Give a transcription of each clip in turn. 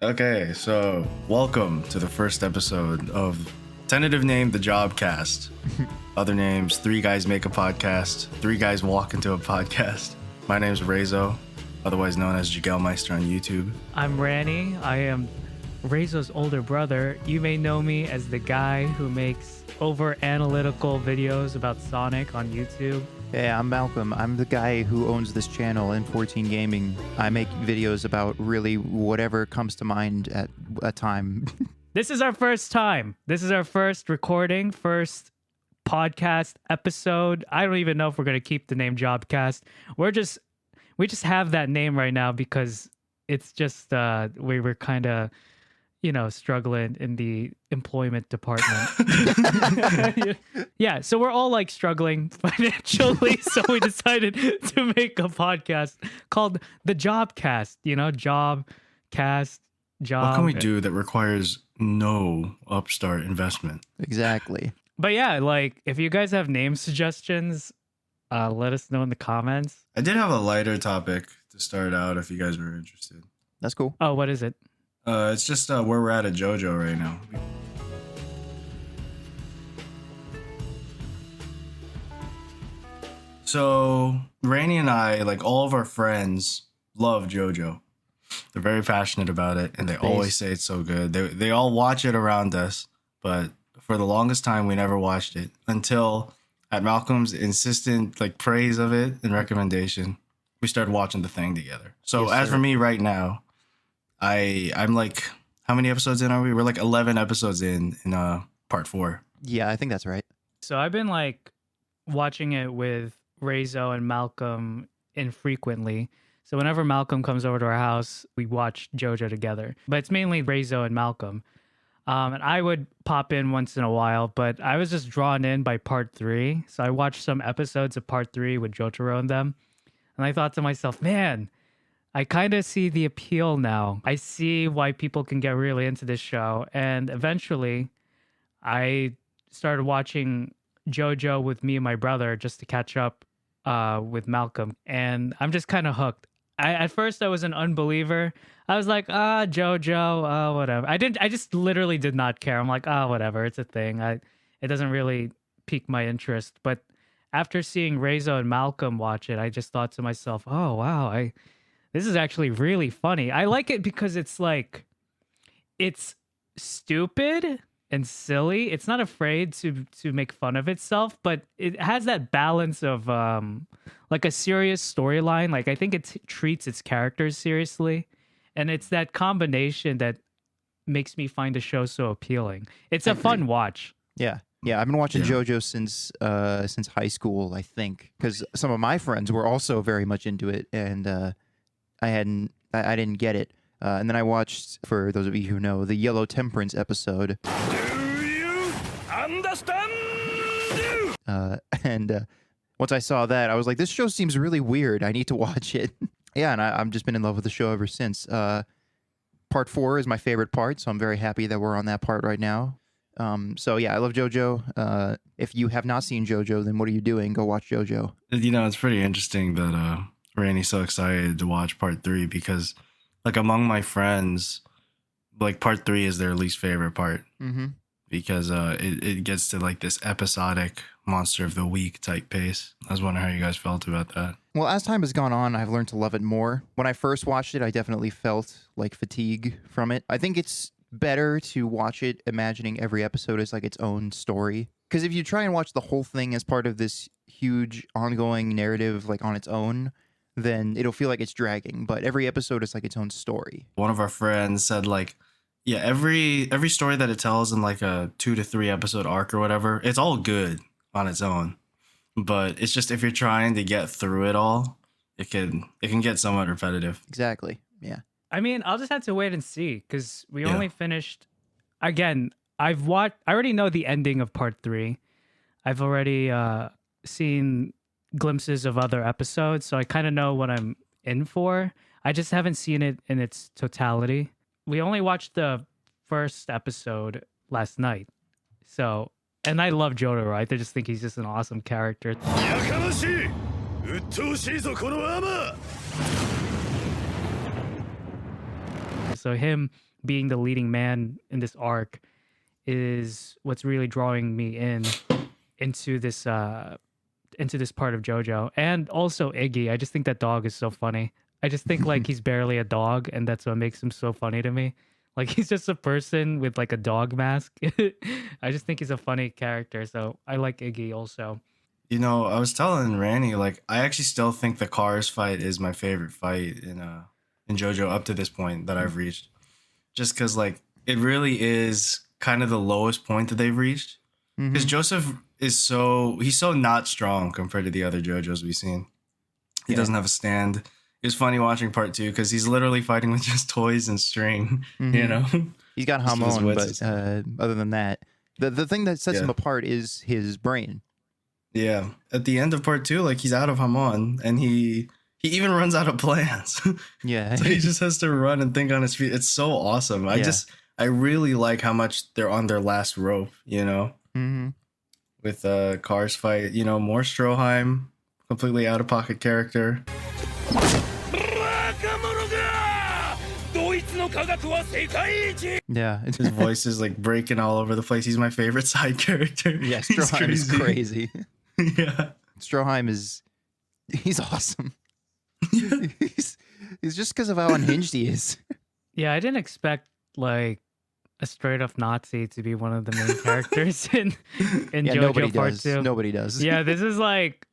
Okay, so welcome to the first episode of tentative name, the Jobcast. Other names, Three Guys Make a Podcast, Three Guys Walk into a Podcast. My name's REIZO, otherwise known as Jiggelmeister on YouTube. I'm Ranni. I am REIZO's older brother. You may know me as the guy who makes over-analytical videos about Sonic on YouTube. Hey, I'm Malcolm. I'm the guy who owns this channel, N14 Gaming. I make videos about really whatever comes to mind at a time. This is our first time. This is our first recording, first podcast episode. I don't even know if we're going to keep the name Jobcast. We just have that name right now because it's just we were kind of, struggling in the employment department. Yeah, so we're all like struggling financially, so we decided to make a podcast called the Jobcast. Jobcast, job. What can we do that requires no upstart investment? Exactly. But yeah, like if you guys have name suggestions, let us know in the comments. I did have a lighter topic to start out if you guys were interested. That's cool. Oh, what is it? It's just where we're at Jojo right now. So Ranni and I, like all of our friends, love Jojo. They're very passionate about it, and they always say it's so good. They all watch it around us, but for the longest time, we never watched it until at Malcolm's insistent like praise of it and recommendation, we started watching the thing together. So Yes, as sir. for me right now, I'm like, how many episodes in are we? We're like 11 episodes in part 4. Yeah, I think that's right. So I've been like watching it with REIZO and Malcolm infrequently. So whenever Malcolm comes over to our house, we watch Jojo together. But it's mainly REIZO and Malcolm. And I would pop in once in a while, but I was just drawn in by part 3. So I watched some episodes of part 3 with Jojo and them. And I thought to myself, man, I kind of see the appeal now. I see why people can get really into this show. And eventually, I started watching Jojo with me and my brother just to catch up with Malcolm. And I'm just kind of hooked. At first, I was an unbeliever. I was like, Jojo, whatever. I just literally did not care. I'm like, whatever. It's a thing. It doesn't really pique my interest. But after seeing REIZO and Malcolm watch it, I just thought to myself, oh, wow, this is actually really funny. I like it because it's like, it's stupid and silly. It's not afraid to make fun of itself, but it has that balance of like a serious storyline. Like I think it treats its characters seriously, and it's that combination that makes me find the show so appealing. It's a fun watch. Yeah. I've been watching JoJo since high school, I think, because some of my friends were also very much into it, and I didn't get it. And then I watched, for those of you who know, the Yellow Temperance episode. Do you understand? And once I saw that, I was like, this show seems really weird. I need to watch it. Yeah, and I've just been in love with the show ever since. Part 4 is my favorite part, so I'm very happy that we're on that part right now. So yeah, I love JoJo. If you have not seen JoJo, then what are you doing? Go watch JoJo. It's pretty interesting that Ranni's so excited to watch part 3 because, like, among my friends, like, part 3 is their least favorite part. Mm-hmm. Because it gets to, like, this episodic monster of the week type pace. I was wondering how you guys felt about that. Well, as time has gone on, I've learned to love it more. When I first watched it, I definitely felt like fatigue from it. I think it's better to watch it imagining every episode as like its own story. Because if you try and watch the whole thing as part of this huge ongoing narrative, like on its own, then it'll feel like it's dragging. But every episode is like its own story. One of our friends said, like, yeah, every story that it tells in like a 2 to 3 episode arc or whatever, it's all good on its own. But it's just if you're trying to get through it all, it can get somewhat repetitive. Exactly. Yeah. I mean, I'll just have to wait and see because we only finished. Again, I already know the ending of part 3. I've already seen glimpses of other episodes, so I kind of know what I'm in for. I just haven't seen it in its totality. We only watched the first episode last night, so. And I love Jojo, right? I just think he's just an awesome character. やかましい。鬱陶しいぞこのアーマー。 So him being the leading man in this arc is what's really drawing me into this part of JoJo. And also Iggy. I just think that dog is so funny. I just think like he's barely a dog, and that's what makes him so funny to me. Like he's just a person with like a dog mask. I just think he's a funny character, so I like Iggy also. You know, I was telling Ranni, like, I actually still think the Cars fight is my favorite fight in JoJo up to this point that I've reached. Just because, like, it really is kind of the lowest point that they've reached. Because Joseph he's so not strong compared to the other JoJos we've seen. He doesn't have a stand. It was funny watching part 2 because he's literally fighting with just toys and string, you know? He's got Hamon, but other than that, the thing that sets him apart is his brain. Yeah. At the end of part 2, like, he's out of Hamon, and he even runs out of plans. Yeah. So he just has to run and think on his feet. It's so awesome. I really like how much they're on their last rope, you know? With Cars fight, you know, more Stroheim, completely out of pocket character. Yeah. His voice is like breaking all over the place. He's my favorite side character. Yeah, Stroheim is crazy. Yeah. Stroheim he's awesome. he's just because of how unhinged he is. Yeah, I didn't expect like a straight up Nazi to be one of the main characters in JoJo Part 2. Nobody does. Yeah, this is like,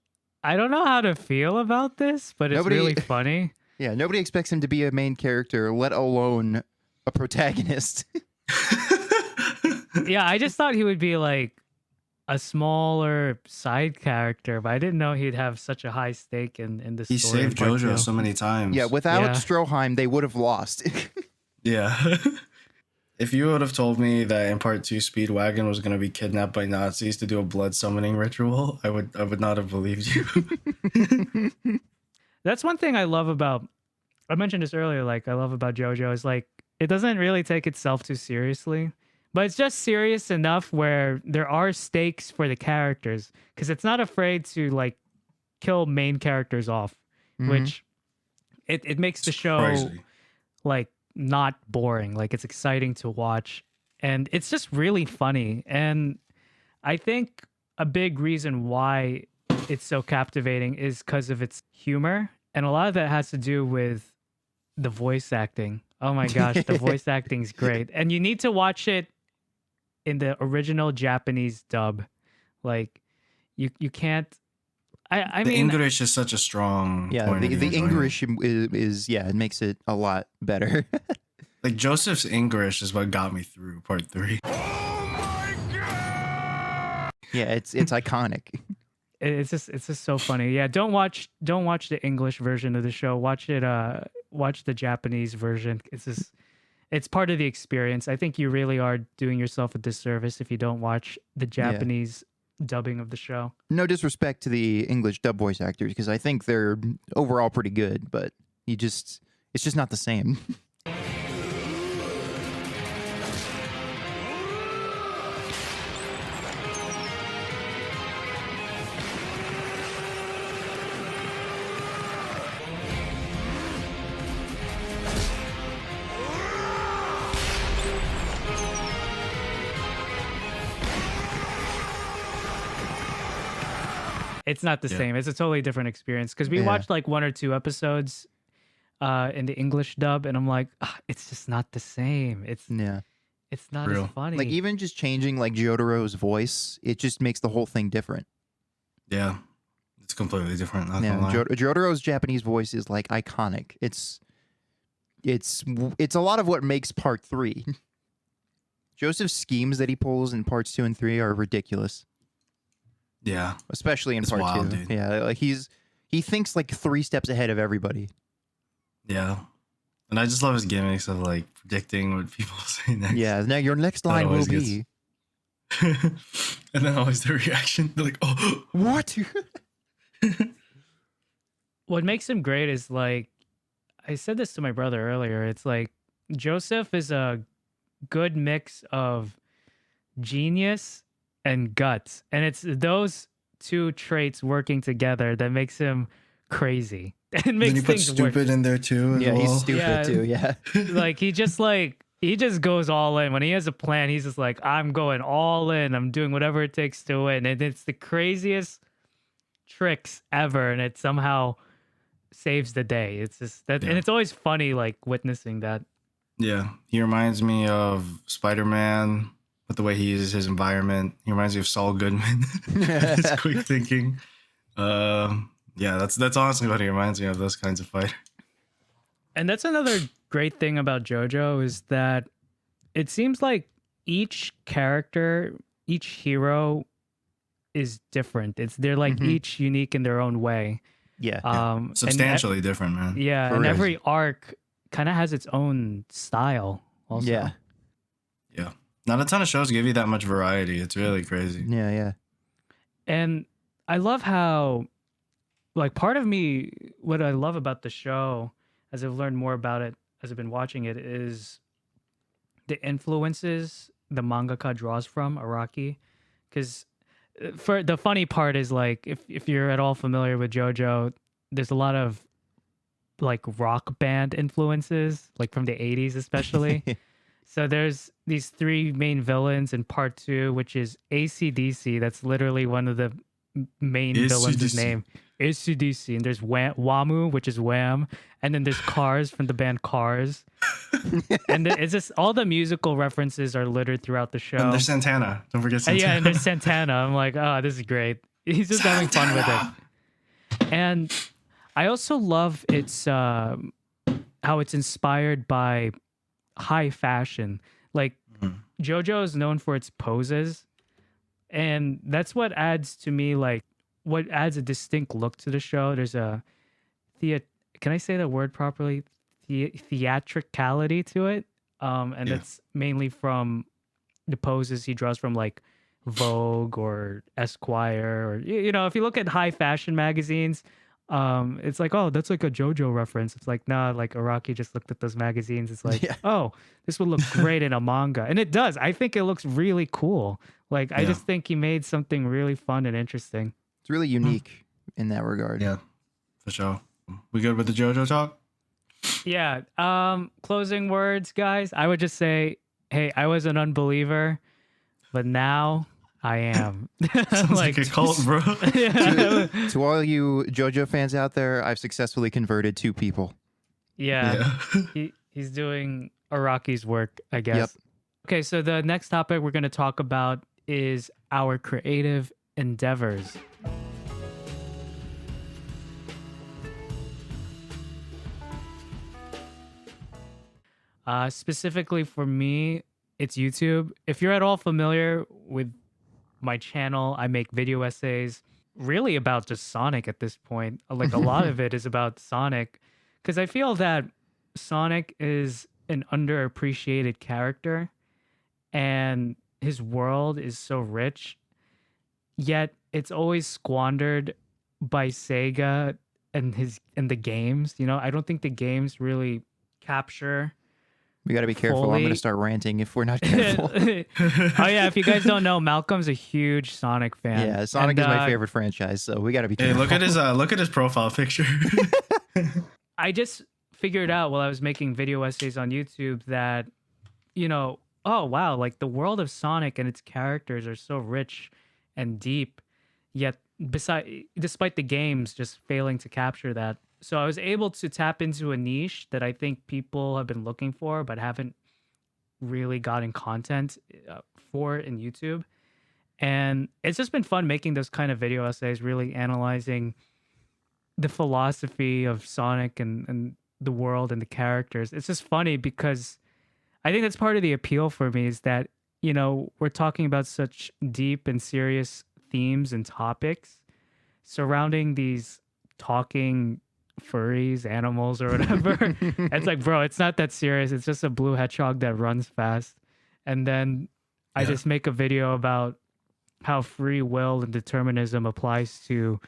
I don't know how to feel about this, but it's really funny. Yeah, nobody expects him to be a main character, let alone a protagonist. Yeah, I just thought he would be like a smaller side character, but I didn't know he'd have such a high stake in the story. He saved JoJo so many times. Yeah, without Stroheim, they would have lost. Yeah. If you would have told me that in part 2 Speedwagon was going to be kidnapped by Nazis to do a blood summoning ritual, I would not have believed you. That's one thing I love about, I mentioned this earlier, like I love about JoJo is like, it doesn't really take itself too seriously, but it's just serious enough where there are stakes for the characters because it's not afraid to like kill main characters off, which it makes the show crazy. Like not boring. Like it's exciting to watch and it's just really funny. And I think a big reason why it's so captivating is because of its humor. And a lot of that has to do with the voice acting. Oh my gosh, the voice acting's great. And you need to watch it in the original Japanese dub. Like you can't I the mean English is such a strong point of the view, English is it makes it a lot better. Like Joseph's English is what got me through part 3. Yeah, it's iconic. it's just so funny. Yeah, don't watch the English version of the show. Watch the Japanese version. It's part of the experience. I think you really are doing yourself a disservice if you don't watch the Japanese dubbing of the show. No disrespect to the English dub voice actors because I think they're overall pretty good, but it's just not the same. It's not the same. It's a totally different experience because we watched like 1 or 2 episodes in the English dub, and I'm like, it's just not the same. It's not as funny. Like even just changing like Jotaro's voice, it just makes the whole thing different. Yeah, it's completely different. Not gonna lie. Jotaro's Japanese voice is like iconic. It's a lot of what makes part 3. Joseph's schemes that he pulls in parts 2 and 3 are ridiculous. Yeah, especially in part wild, 2. Dude. Yeah, like he thinks like 3 steps ahead of everybody. Yeah, and I just love his gimmicks of like predicting what people say next. Yeah, now your next line will be. And then always the reaction, they're like, "Oh, what?" What makes him great is like, I said this to my brother earlier. It's like Joseph is a good mix of genius and guts, and it's those 2 traits working together that makes him crazy. It makes then you put things stupid work. in there too. Yeah, he's stupid too. Yeah, like he just like He just goes all in. When he has a plan, he's just like, I'm going all in. I'm doing whatever it takes to win. And it's the craziest tricks ever. And it somehow saves the day. It's just that, and it's always funny, like witnessing that. Yeah. He reminds me of Spider-Man with the way he uses his environment. He reminds me of Saul Goodman. His quick thinking. Yeah, that's honestly what he reminds me of, those kinds of fighters. And that's another great thing about JoJo is that it seems like each character, each hero is different. They're like each unique in their own way. Yeah. Substantially different, man. Yeah, and every arc kind of has its own style also. Yeah. Yeah. Not a ton of shows give you that much variety. It's really crazy. Yeah. And I love how, like, part of me, what I love about the show, as I've learned more about it, as I've been watching it, is the influences the mangaka draws from Araki. Because for the funny part is, like, if you're at all familiar with JoJo, there's a lot of like rock band influences, like from the 80s especially. So there's these three main villains in part 2, which is AC/DC. That's literally one of the main villains' name. AC/DC. And there's Wamu, which is Wham. And then there's Cars from the band Cars. And it's just all the musical references are littered throughout the show. And there's Santana. Don't forget Santana. Yeah, and there's Santana. I'm like, oh, this is great. He's just having fun with it. And I also love how it's inspired by high fashion. Like JoJo is known for its poses, and that's what adds to me, like, what adds a distinct look to the show. There's a can I say the word properly? Theatricality to it. And that's mainly from the poses he draws from, like, Vogue or Esquire, or, you know, if you look at high fashion magazines, it's like, oh, that's like a JoJo reference. It's like, nah, like Araki just looked at those magazines. It's like, oh, this would look great in a manga. And it does. I think it looks really cool. Like, I just think he made something really fun and interesting. It's really unique in that regard. Yeah, for sure. We good with the JoJo talk? Yeah. Closing words, guys. I would just say, hey, I was an unbeliever, but now I am. Sounds like a cult, bro. To all you JoJo fans out there, I've successfully converted 2 people. Yeah. He's doing Araki's work, I guess. Yep. Okay, so the next topic we're going to talk about is our creative endeavors. Specifically for me, it's YouTube. If you're at all familiar with my channel, I make video essays really about just Sonic at this point. Like, a lot of it is about Sonic, because I feel that Sonic is an underappreciated character and his world is so rich, yet it's always squandered by Sega and the games. You know, I don't think the games really capture. We got to be careful. I'm going to start ranting if we're not careful. Oh yeah, if you guys don't know, Malcolm's a huge Sonic fan. Yeah, Sonic is my favorite franchise, so we got to be careful. Hey, look at his profile picture. I just figured out while I was making video essays on YouTube that, you know, oh wow, like the world of Sonic and its characters are so rich and deep, yet despite the games just failing to capture that. So I was able to tap into a niche that I think people have been looking for, but haven't really gotten content for in YouTube. And it's just been fun making those kind of video essays, really analyzing the philosophy of Sonic and the world and the characters. It's just funny because I think that's part of the appeal for me, is that, you know, we're talking about such deep and serious themes and topics surrounding these talking furries, animals, or whatever. It's like, bro, it's not that serious. It's just a blue hedgehog that runs fast. And then I just make a video about how free will and determinism applies to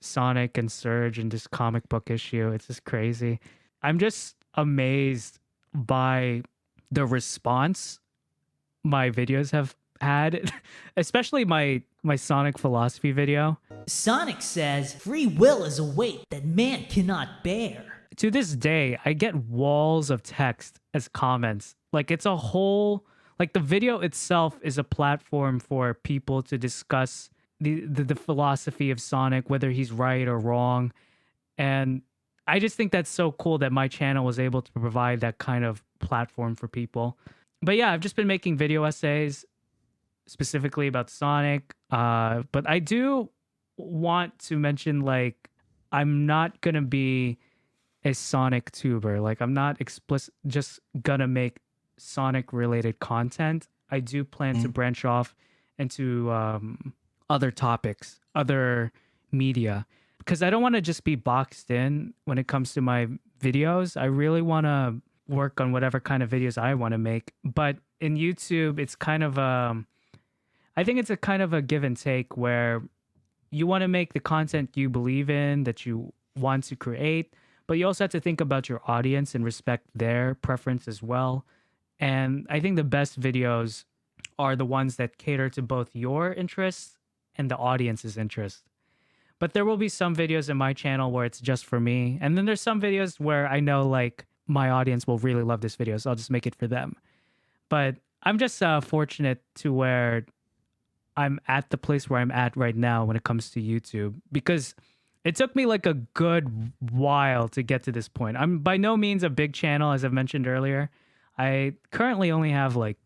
Sonic and Surge in this comic book issue. It's just crazy. I'm just amazed by the response my videos have had, especially my Sonic philosophy video. Sonic says free will is a weight that man cannot bear. To this day, I get walls of text as comments Like it's a whole, like the video itself is a platform for people to discuss the philosophy of Sonic, whether he's right or wrong. And I just think that's so cool that my channel was able to provide that kind of platform for people. But yeah, I've just been making video essays specifically about Sonic. But I do want to mention, like, I'm not going to be a Sonic tuber. Like, I'm not just going to make Sonic related content. I do plan to branch off into other topics, other media, because I don't want to just be boxed in when it comes to my videos. I really want to work on whatever kind of videos I want to make. But in YouTube, it's kind of I think it's a kind of a give and take, where you want to make the content you believe in, that you want to create, but you also have to think about your audience and respect their preference as well. And I think the best videos are the ones that cater to both your interests and the audience's interests. But there will be some videos in my channel where it's just for me. And then there's some videos where I know, like, my audience will really love this video, so I'll just make it for them. But I'm just fortunate to where I'm at the place where I'm at right now when it comes to YouTube, because it took me like a good while to get to this point. I'm by no means a big channel, as I've mentioned earlier. I currently only have like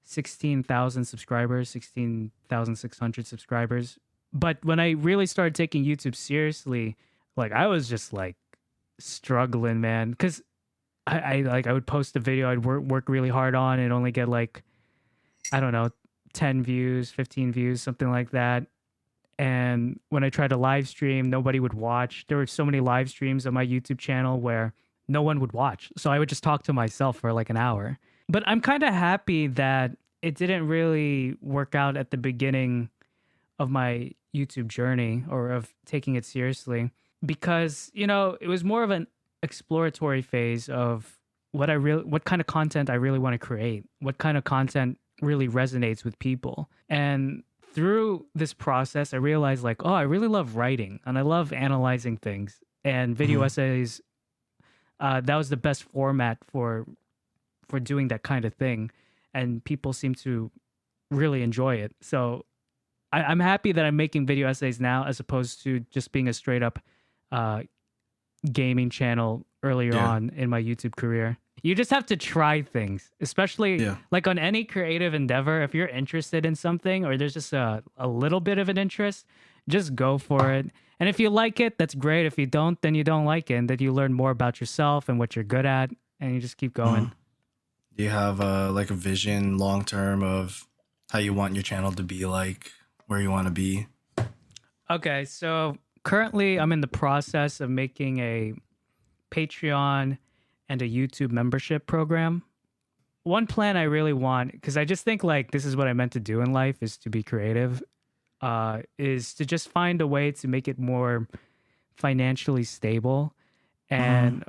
16,000 subscribers, 16,600 subscribers. But when I really started taking YouTube seriously, like, I was just like struggling, man, because I would post a video I'd work really hard on and only get like, I don't know, 10 views, 15 views, something like that. And when I tried to live stream, nobody would watch. There were so many live streams on my YouTube channel where no one would watch. So I would just talk to myself for like an hour. But I'm kind of happy that it didn't really work out at the beginning of my YouTube journey, or of taking it seriously, because, you know, it was more of an exploratory phase of what kind of content I really want to create, what kind of content really resonates with people. And through this process, I realized, like, oh, I really love writing and I love analyzing things, and video essays, that was the best format for doing that kind of thing. And people seem to really enjoy it. So I'm happy that I'm making video essays now, as opposed to just being a straight up gaming channel earlier on in my YouTube career. You just have to try things, especially like on any creative endeavor. If you're interested in something, or there's just a little bit of an interest, just go for it. And if you like it, that's great. If you don't, then you don't like it. And then you learn more about yourself and what you're good at, and you just keep going. Do you have like a vision long term of how you want your channel to be, like where you want to be? Okay, so currently I'm in the process of making a Patreon and a YouTube membership program. One plan I really want, because I just think like this is what I meant to do in life, is to be creative, is to just find a way to make it more financially stable. And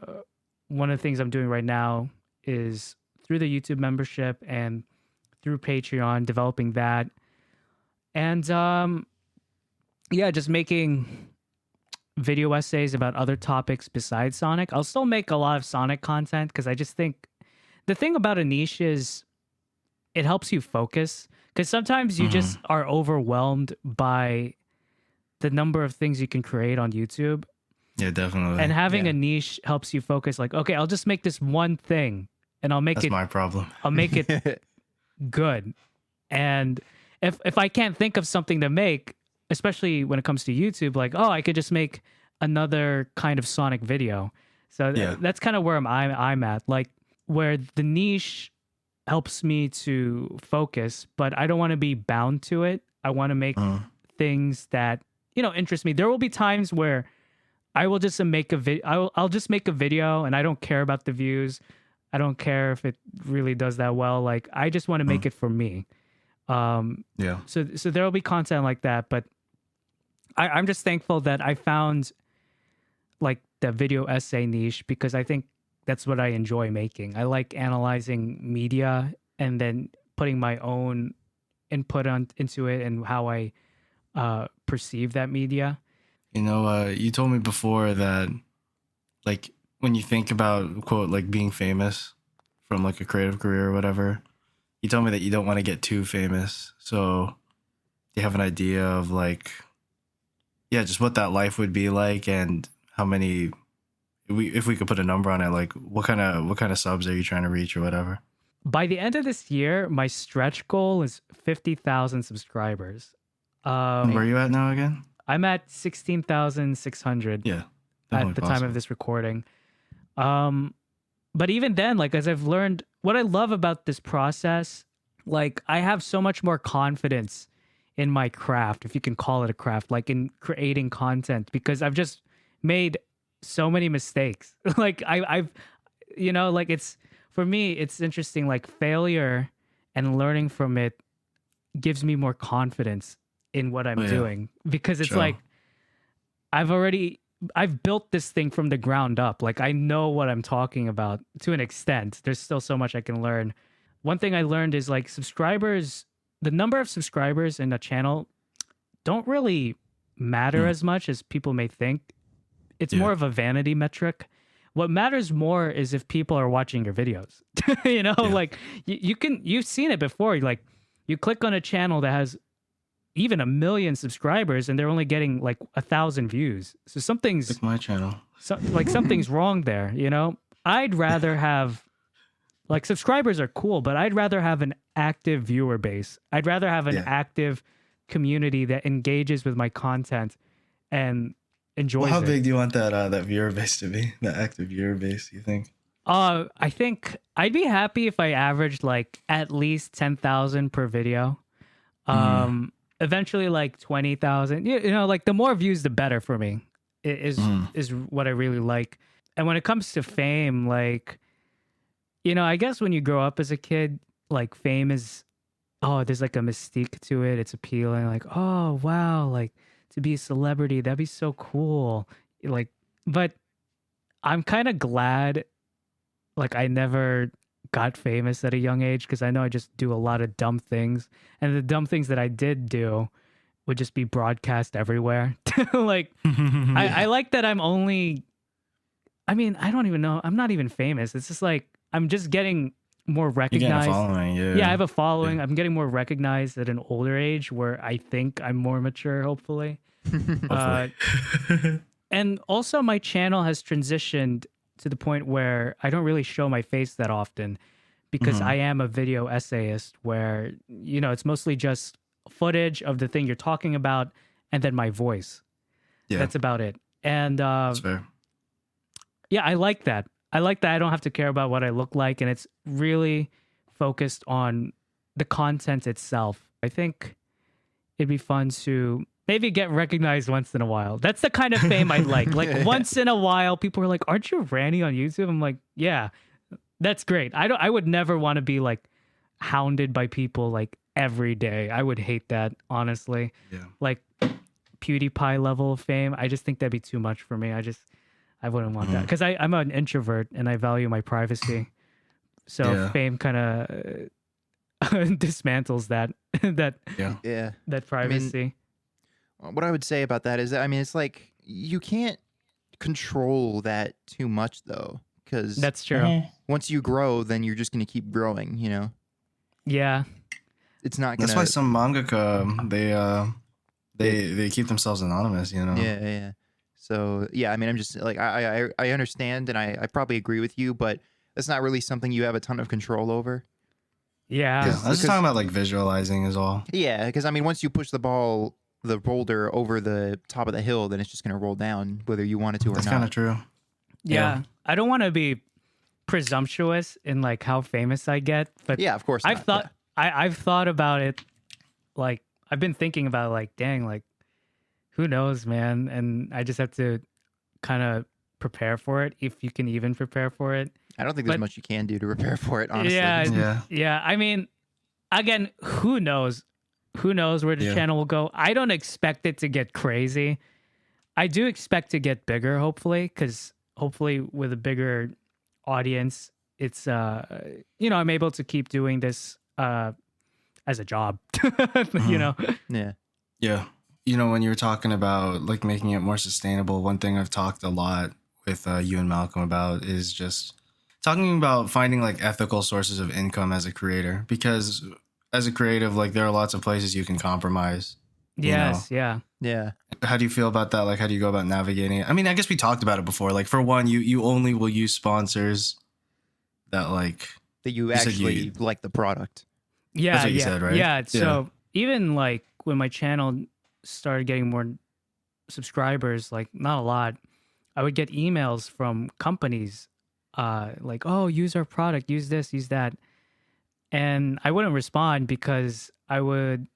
one of the things I'm doing right now is through the YouTube membership and through Patreon, developing that. And just making video essays about other topics besides Sonic. I'll still make a lot of Sonic content, because I just think the thing about a niche is it helps you focus, because sometimes you just are overwhelmed by the number of things you can create on YouTube. Yeah, definitely. And having a niche helps you focus, like, okay, I'll just make this one thing and That's my problem. I'll make it good. And if I can't think of something to make, especially when it comes to YouTube, like, oh, I could just make another kind of Sonic video. So that's kind of where I'm at, like, where the niche helps me to focus, but I don't want to be bound to it. I want to make things that, you know, interest me. There will be times where I will just make a video. I'll just make a video, and I don't care about the views. I don't care if it really does that well. Like, I just want to make it for me. So there will be content like that, but I'm just thankful that I found like the video essay niche, because I think that's what I enjoy making. I like analyzing media and then putting my own input into it and how I perceive that media. You know, you told me before that, like, when you think about, quote, like being famous, from like a creative career or whatever, he told me that you don't want to get too famous. So do you have an idea of like, yeah, just what that life would be like, and how many, if we could put a number on it, like what kind of subs are you trying to reach or whatever? By the end of this year, my stretch goal is 50,000 subscribers. Where are you at now again? I'm at 16,600 Yeah, at the time of this recording. But even then, like, as I've learned, what I love about this process, like, I have so much more confidence in my craft, if you can call it a craft, like in creating content, because I've just made so many mistakes. Like I've, you know, like it's, for me, it's interesting, like failure and learning from it gives me more confidence in what I'm doing, because it's like, I've built this thing from the ground up. Like I know what I'm talking about to an extent. There's still so much I can learn. One thing I learned is like subscribers, the number of subscribers in a channel don't really matter as much as people may think. It's more of a vanity metric. What matters more is if people are watching your videos. You know, like you've seen it before. Like you click on a channel that has even 1 million subscribers and they're only getting like 1,000 views. So something's like my channel. Something's wrong there, you know? I'd rather have, like, subscribers are cool, but I'd rather have an active viewer base. I'd rather have an active community that engages with my content and enjoys How it. big do you want that viewer base to be? That active viewer base, you think? I think I'd be happy if I averaged like at least 10,000 per video. Eventually like 20,000. You know, like the more views the better for me. Is what I really like. And when it comes to fame, like, you know, I guess when you grow up as a kid, like fame is, there's like a mystique to it. It's appealing. Like, oh wow, like to be a celebrity, that'd be so cool. Like, but I'm kind of glad, like, I never got famous at a young age, because I know I just do a lot of dumb things, and the dumb things that I did do would just be broadcast everywhere. Like, I like that I'm only, I mean, I don't even know. I'm not even famous. It's just like, I'm just getting more recognized. You're getting a following, Yeah, I have a following. I'm getting more recognized at an older age where I think I'm more mature, hopefully. And also my channel has transitioned to the point where I don't really show my face that often, because I am a video essayist where, you know, it's mostly just footage of the thing you're talking about and then my voice. Yeah. That's about it. And that's fair. Yeah, I like that. I like that I don't have to care about what I look like, and it's really focused on the content itself. I think it'd be fun to maybe get recognized once in a while. That's the kind of fame I'd like. Like once in a while, people are like, "Aren't you Ranni on YouTube?" I'm like, "Yeah, that's great." I would never want to be like hounded by people like every day. I would hate that, honestly. Yeah. Like PewDiePie level of fame, I just think that'd be too much for me. I wouldn't want that, because I'm an introvert and I value my privacy. So fame kind of dismantles that that privacy. I mean, what I would say about that is that, I mean, it's like you can't control that too much, though, because that's true. Once you grow, then you're just going to keep growing, you know? Yeah. It's not going to... That's why some mangaka, they keep themselves anonymous, you know? Yeah. So, yeah, I mean, I'm just like, I understand, and I probably agree with you, but that's not really something you have a ton of control over. Yeah. I was just talking about like visualizing is all. Yeah, because I mean, once you push the boulder over the top of the hill, then it's just going to roll down, whether you want it to or not. That's kind of true. Yeah. I don't want to be presumptuous in like how famous I get, but yeah, of course. I've thought about it. Like I've been thinking about like, dang, like who knows, man? And I just have to kind of prepare for it, if you can even prepare for it. I don't think there's much you can do to prepare for it, honestly. Yeah. I mean, again, who knows? Who knows where the channel will go? I don't expect it to get crazy. I do expect to get bigger, hopefully, because hopefully with a bigger audience, it's I'm able to keep doing this as a job. You know? Yeah. You know, when you were talking about like making it more sustainable, one thing I've talked a lot with you and Malcolm about is just talking about finding like ethical sources of income as a creator, because as a creative, like there are lots of places you can compromise. Yes, yeah. Yeah. How do you feel about that? Like, how do you go about navigating it? I mean, I guess we talked about it before. Like, for one, you only will use sponsors that like That you said actually like the product. Yeah, That's what you yeah, said, right? yeah. Yeah. So even like when my channel started getting more subscribers, like not a lot, I would get emails from companies, like, "Oh, use our product, use this, use that," and I wouldn't respond because I would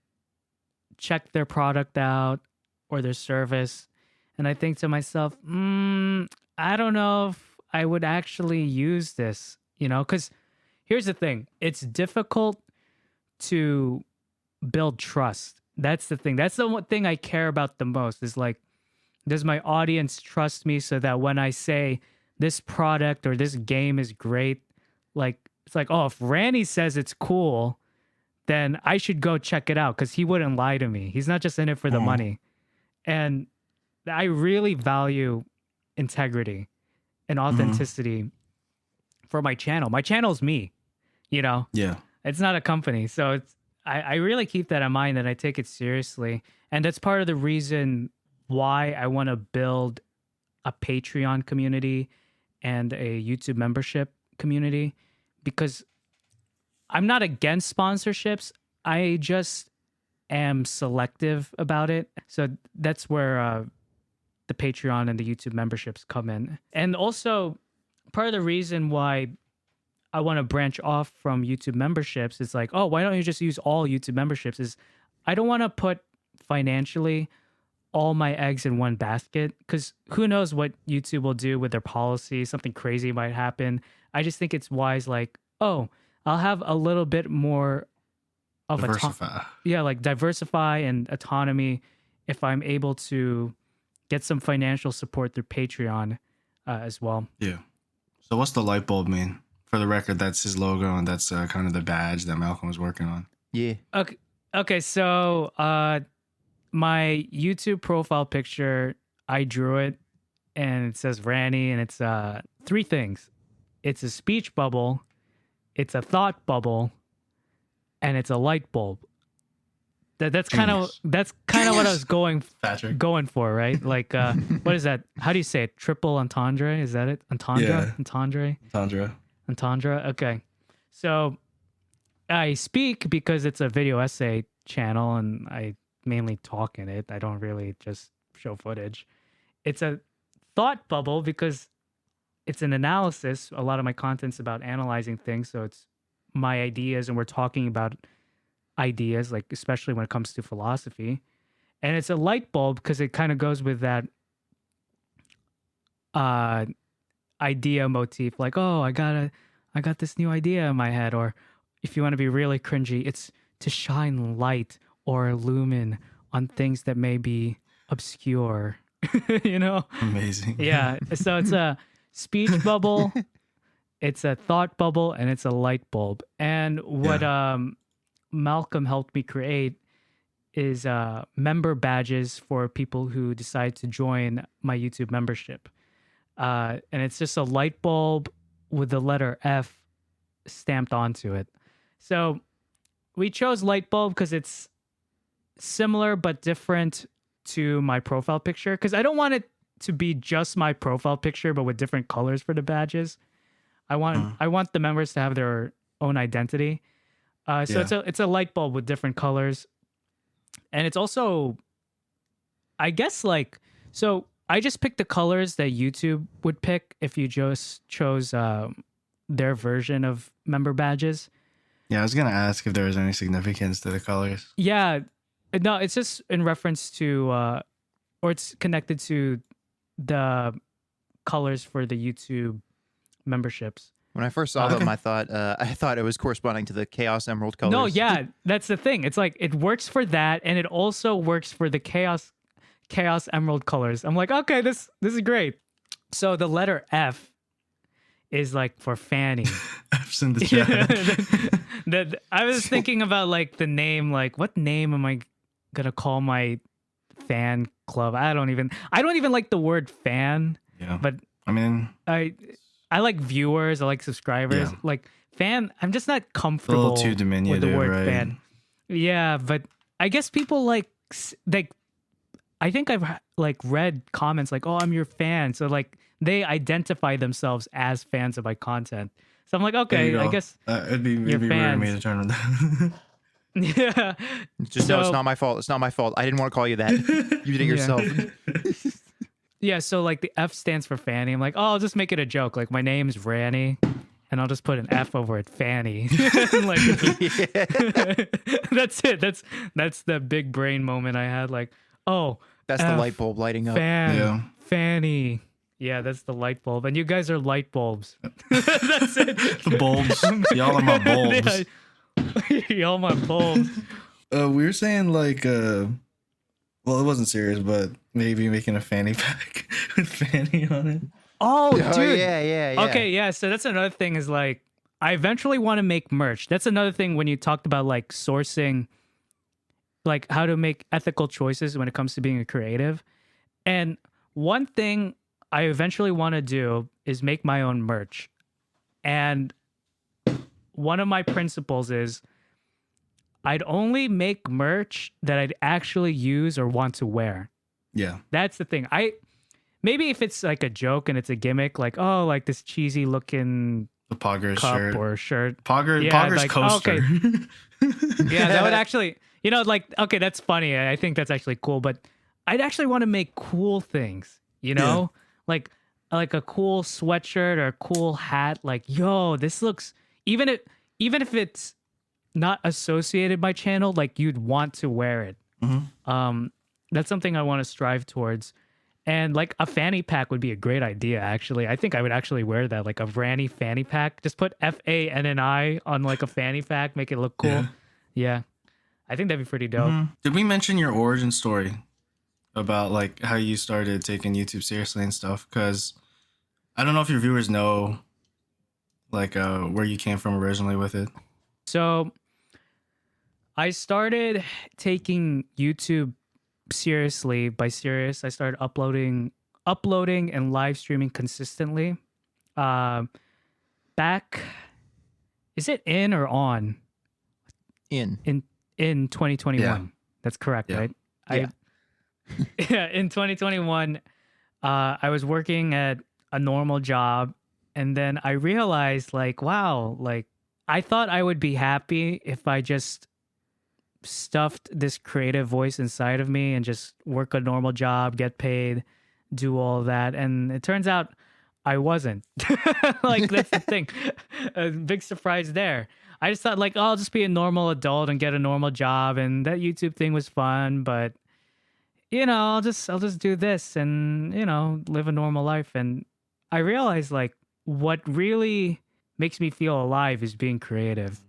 check their product out or their service, and I think to myself, I don't know if I would actually use this, because here's the thing: it's difficult to build trust. That's the thing. That's the one thing I care about the most is like, does my audience trust me so that when I say this product or this game is great, like it's like, oh, if Ranni says it's cool, then I should go check it out because he wouldn't lie to me. He's not just in it for the money. And I really value integrity and authenticity for my channel. My channel's me, Yeah. It's not a company. So I really keep that in mind and I take it seriously. And that's part of the reason why I want to build a Patreon community and a YouTube membership community, because I'm not against sponsorships. I just am selective about it. So that's where the Patreon and the YouTube memberships come in. And also part of the reason why I want to branch off from YouTube memberships is like, oh, why don't you just use all YouTube memberships? Is I don't want to put financially all my eggs in one basket, because who knows what YouTube will do with their policy. Something crazy might happen. I just think it's wise, like, oh, I'll have a little bit more of Diversify. like diversify and autonomy if I'm able to get some financial support through Patreon as well. Yeah. So what's the light bulb mean? For the record, that's his logo and that's kind of the badge that Malcolm was working on. Yeah. Okay. So my YouTube profile picture, I drew it, and it says Ranni, and it's three things. It's a speech bubble, it's a thought bubble, and it's a light bulb. That's kind of what I was going for, right? Like, what is that? How do you say it? Triple entendre? Is that it? Entendre? Yeah. Entendre. Okay. So I speak because it's a video essay channel, and I mainly talk in it. I don't really just show footage. It's a thought bubble because it's an analysis. A lot of my content's about analyzing things, so it's my ideas, and we're talking about ideas, like especially when it comes to philosophy. And it's a light bulb because it kind of goes with that idea motif, like, oh, I got this new idea in my head. Or if you want to be really cringy, it's to shine light or illumine on things that may be obscure. Amazing. Yeah. So it's a speech bubble, it's a thought bubble, and it's a light bulb. And what Malcolm helped me create is member badges for people who decide to join my YouTube membership. And it's just a light bulb with the letter F stamped onto it. So we chose light bulb because it's similar but different to my profile picture, because I don't want it to be just my profile picture but with different colors for the badges. I want the members to have their own identity. It's a light bulb with different colors. And it's also, I guess, like, so I just picked the colors that YouTube would pick if you just chose their version of member badges. Yeah, I was gonna ask if there was any significance to the colors. Yeah, no, it's just in reference to, or it's connected to the colors for the YouTube memberships. When I first saw them, I thought it was corresponding to the Chaos Emerald colors. No, yeah, that's the thing. It's like it works for that, and it also works for the Chaos Emerald colors. I'm like, okay, this is great. So the letter F is like for Fanny. F's in the chat. I was thinking about like the name, like what name am I gonna call my fan club? I don't even like the word fan. Yeah. But I mean, I like viewers, I like subscribers. Yeah. Like fan, I'm just not comfortable too with the diminutive, word right? fan. Yeah, but I guess people like I think I've like read comments like, "Oh, I'm your fan," so like they identify themselves as fans of my content. So I'm like, There you okay, I go. guess It'd be you're rude of me fans. to turn them down. Yeah. Just no, it's So- not my fault. It's not my fault. I didn't want to call you that. You did it Yeah. yourself. Yeah, so like the F stands for Fanny. I'm like, oh, I'll just make it a joke. Like my name's Ranni, and I'll just put an F over it, Fanny. Like that's it. That's the big brain moment I had. Like, oh, That's the F, light bulb lighting up. Fan, Yeah. Fanny. Yeah, that's the light bulb, and you guys are light bulbs. That's it. The bulbs. Y'all are my bulbs. Yeah. Y'all my bulbs. We were saying like, well, it wasn't serious, but maybe making a fanny pack with Fanny on it. Oh, dude. Oh, yeah. Okay, yeah. So that's another thing is like, I eventually want to make merch. That's another thing when you talked about like sourcing, like how to make ethical choices when it comes to being a creative. And one thing I eventually want to do is make my own merch. And one of my principles is I'd only make merch that I'd actually use or want to wear. Yeah. That's the thing. Maybe if it's like a joke and it's a gimmick, like, oh, like this cheesy looking The Poggers cup shirt. or shirt. Poggers like, coaster. okay. Yeah, that would actually, like, okay, that's funny. I think that's actually cool, but I'd actually want to make cool things, like a cool sweatshirt or a cool hat. Like, yo, this looks, even if it's not associated by channel, like you'd want to wear it. That's something I want to strive towards. And like a fanny pack would be a great idea, actually. I think I would actually wear that, like a Ranni fanny pack. Just put FANNI on like a fanny pack, make it look cool. Yeah. I think that'd be pretty dope. Did we mention your origin story about like how you started taking YouTube seriously and stuff? Because I don't know if your viewers know like where you came from originally with it. So I started taking YouTube seriously. By serious, I started uploading and live streaming consistently. Back, is it in or on? In. In 2021. Yeah. That's correct, Yeah. right? Yeah. Yeah, in 2021, I was working at a normal job, and then I realized, like, wow, like I thought I would be happy if I just stuffed this creative voice inside of me and just work a normal job, get paid, do all that. And it turns out I wasn't. Like, that's the thing. A big surprise there. I just thought, like, oh, I'll just be a normal adult and get a normal job, and that YouTube thing was fun, but I'll just do this and, live a normal life. And I realized, like, what really makes me feel alive is being creative.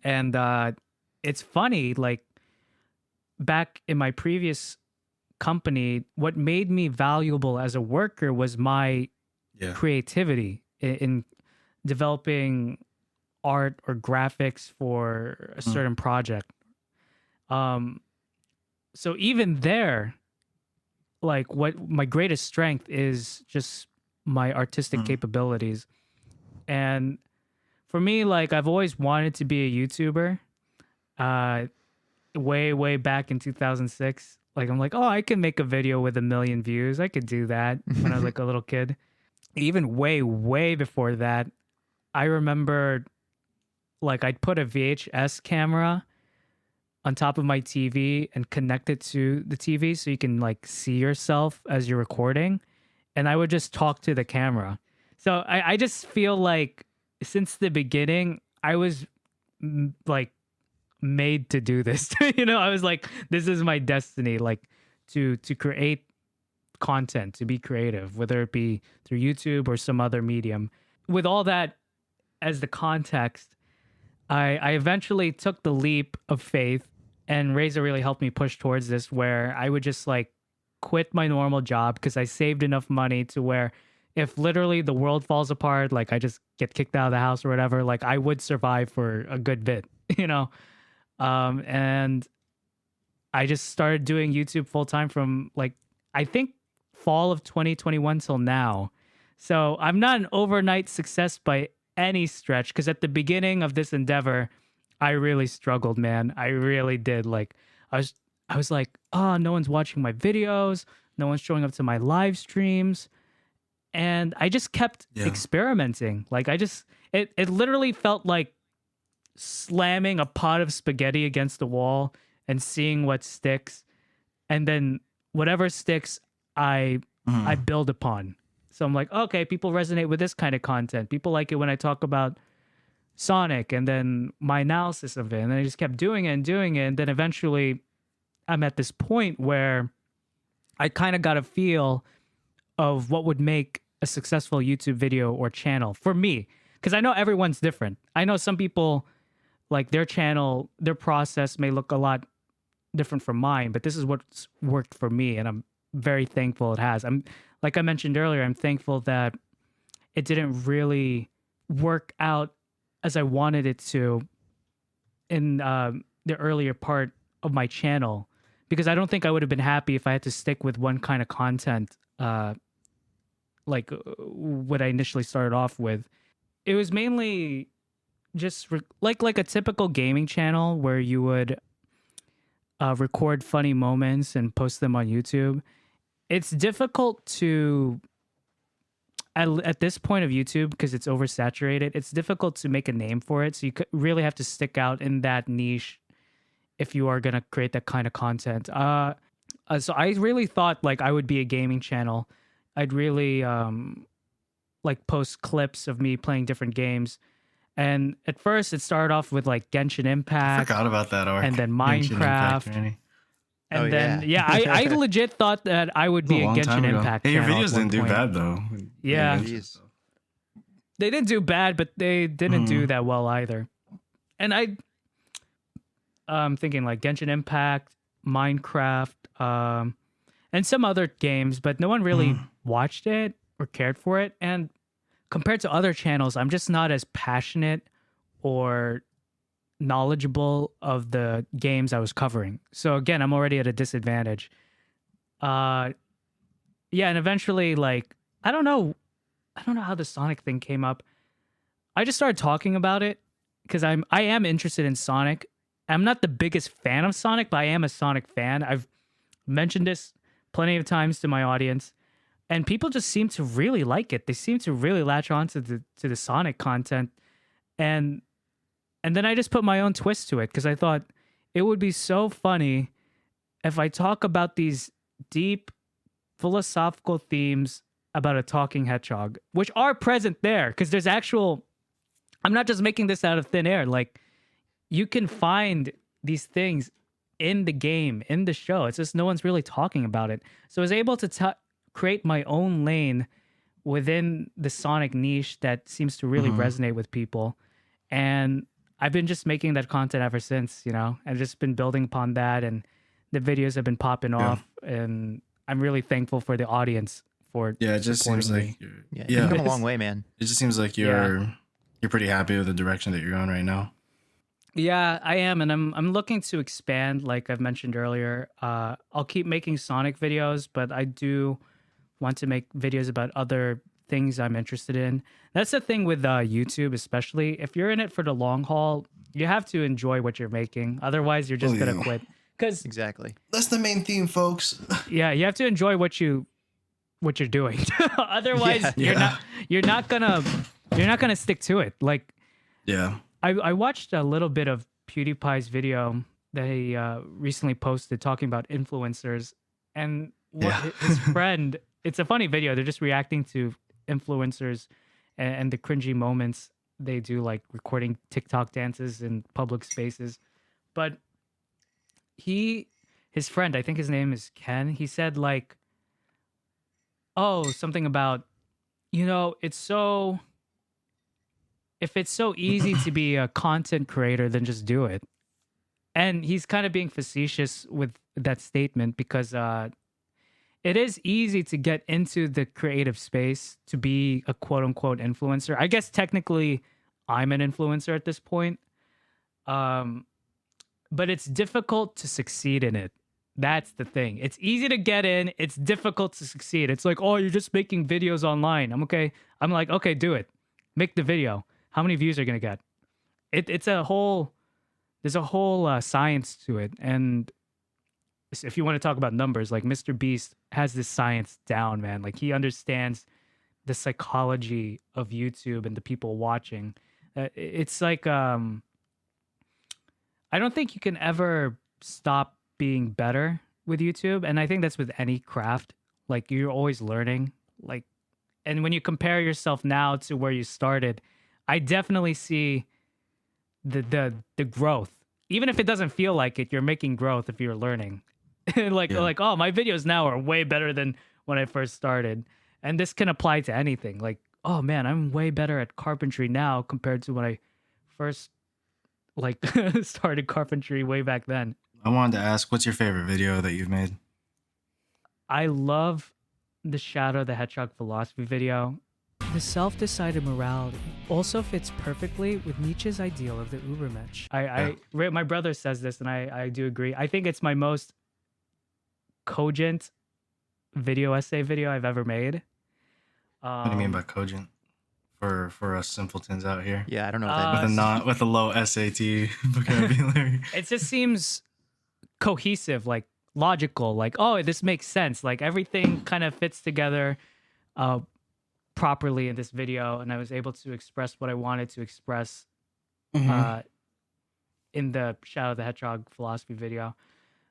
And it's funny, like, back in my previous company, what made me valuable as a worker was my creativity in developing art or graphics for a certain project. So even there, like, what my greatest strength is just my artistic capabilities. And for me, like, I've always wanted to be a YouTuber. Way back in 2006, like, I'm like, oh, I can make a video with 1 million views. I could do that when I was like a little kid. Even way before that, I remember, like, I'd put a VHS camera on top of my TV and connect it to the TV so you can, like, see yourself as you're recording, and I would just talk to the camera. So I just feel like since the beginning, I was like made to do this. I was like, this is my destiny, like to create content, to be creative, whether it be through YouTube or some other medium. With all that as the context, I eventually took the leap of faith, and REIZO really helped me push towards this, where I would just like quit my normal job because I saved enough money to where if literally the world falls apart, like I just get kicked out of the house or whatever, like I would survive for a good bit, and I just started doing YouTube full time from, like, I think fall of 2021 till now. So I'm not an overnight success by any stretch, because at the beginning of this endeavor, I really struggled, man. I really did. Like I was like, oh, no one's watching my videos, no one's showing up to my live streams. And I just kept experimenting. Like it literally felt like slamming a pot of spaghetti against the wall and seeing what sticks. And then whatever sticks, I build upon. So I'm like, okay, people resonate with this kind of content. People like it when I talk about Sonic, and then my analysis of it. And then I just kept doing it and doing it. And then eventually I'm at this point where I kind of got a feel of what would make a successful YouTube video or channel for me. Because I know everyone's different. I know some people, like their channel, their process may look a lot different from mine, but this is what's worked for me. And I'm very thankful it has. Like I mentioned earlier, I'm thankful that it didn't really work out as I wanted it to in the earlier part of my channel, because I don't think I would have been happy if I had to stick with one kind of content like what I initially started off with. It was mainly just like a typical gaming channel where you would record funny moments and post them on YouTube. It's difficult to, at this point of YouTube, because it's oversaturated, it's difficult to make a name for it. So you really have to stick out in that niche if you are going to create that kind of content. So I really thought like I would be a gaming channel. I'd really like post clips of me playing different games. And at first it started off with like Genshin Impact. I forgot about that arc. And then Genshin Impact, Minecraft. Ranni. And I legit thought that I would be a long time Genshin ago. Impact Hey, your channel at videos one didn't do point. bad though. Yeah. Jeez. They didn't do bad, but they didn't do that well either. And I'm thinking like Genshin Impact, Minecraft, and some other games, but no one really watched it or cared for it. And compared to other channels, I'm just not as passionate or knowledgeable of the games I was covering. So again, I'm already at a disadvantage. And eventually, like, I don't know how the Sonic thing came up. I just started talking about it because I am interested in Sonic. I'm not the biggest fan of Sonic, but I am a Sonic fan. I've mentioned this plenty of times to my audience, and people just seem to really like it. They seem to really latch on to the Sonic content, and then I just put my own twist to it because I thought it would be so funny if I talk about these deep philosophical themes about a talking hedgehog, which are present there, because there's actual. I'm not just making this out of thin air. Like, you can find these things in the game, in the show. It's just no one's really talking about it. So I was able to create my own lane within the Sonic niche that seems to really resonate with people. And I've been just making that content ever since, you know. I've just been building upon that, and the videos have been popping off. And I'm really thankful for the audience for it just seems supporting like me. You've come a long way, man. it just seems like you're pretty happy with the direction that you're going right now. Yeah, I am, and I'm looking to expand. Like I've mentioned earlier, I'll keep making Sonic videos, but I do want to make videos about other things I'm interested in. That's the thing with YouTube, especially if you're in it for the long haul. You have to enjoy what you're making, otherwise you're just gonna quit. Because Exactly. That's the main theme, folks. yeah, you have to enjoy what you're doing. Otherwise, you're not gonna stick to it. Like, Yeah. I watched a little bit of PewDiePie's video that he recently posted talking about influencers, and his friend. It's a funny video. They're just reacting to influencers and the cringy moments they do, like recording TikTok dances in public spaces. But his friend, I think his name is Ken, he said like, oh, something about, if it's so easy to be a content creator, then just do it. And he's kind of being facetious with that statement because it is easy to get into the creative space to be a quote unquote influencer. I guess technically I'm an influencer at this point. But it's difficult to succeed in it. That's the thing. It's easy to get in. It's difficult to succeed. It's like, oh, you're just making videos online. I'm like, okay, do it. Make the video. How many views are you gonna get? It's a whole. There's a whole science to it, and if you want to talk about numbers, like Mr. Beast has this science down, man. Like he understands the psychology of YouTube and the people watching. It's like I don't think you can ever stop being better with YouTube, and I think that's with any craft. Like you're always learning. Like, and when you compare yourself now to where you started, I definitely see the growth. Even if it doesn't feel like it, you're making growth if you're learning. like, oh, my videos now are way better than when I first started. And this can apply to anything. Like, oh man, I'm way better at carpentry now compared to when I first started carpentry way back then. I wanted to ask, what's your favorite video that you've made? I love the Shadow the Hedgehog philosophy video. The self-decided morality also fits perfectly with Nietzsche's ideal of the Übermensch. My brother says this, and I do agree. I think it's my most cogent essay video I've ever made. What do you mean by cogent? For us simpletons out here. Yeah, I don't know what that means. With a low SAT vocabulary. It just seems cohesive, like logical, like, oh, this makes sense. Like everything kind of fits together properly in this video, and I was able to express what I wanted to express in the Shadow the Hedgehog philosophy video.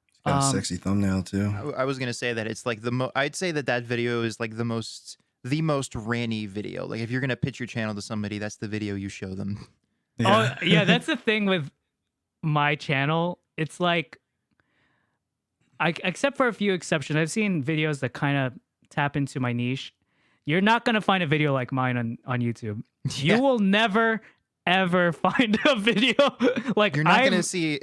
It's got a sexy thumbnail too. I was gonna say that it's like I'd say that video is like the most Ranni video. Like if you're gonna pitch your channel to somebody, that's the video you show them. Yeah. Oh yeah, that's the thing with my channel. It's like, except for a few exceptions, I've seen videos that kind of tap into my niche. You're not gonna find a video like mine on YouTube. Yeah. You will never ever find a video like You're not gonna see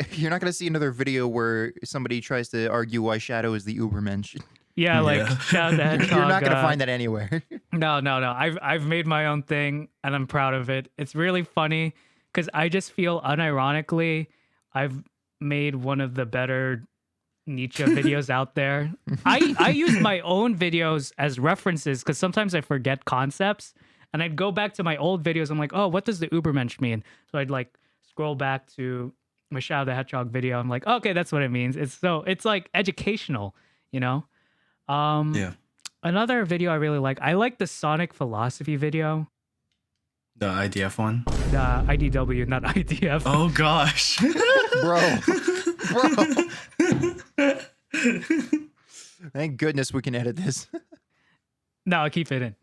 another video where somebody tries to argue why Shadow is the Übermensch. Yeah, like Shadow the Hedgehog. You're not gonna find that anywhere. No. I've made my own thing, and I'm proud of it. It's really funny because I just feel unironically I've made one of the better Nietzsche videos out there. I use my own videos as references because sometimes I forget concepts, and I'd go back to my old videos. I'm like, oh, what does the Übermensch mean? So I'd like scroll back to my Shadow the Hedgehog video. I'm like, okay, that's what it means. It's like educational, you know? Yeah. Another video I really I like the Sonic philosophy video. The IDF one? The IDW, not IDF. Oh gosh. Bro. Thank goodness we can edit this. No, I'll keep it in.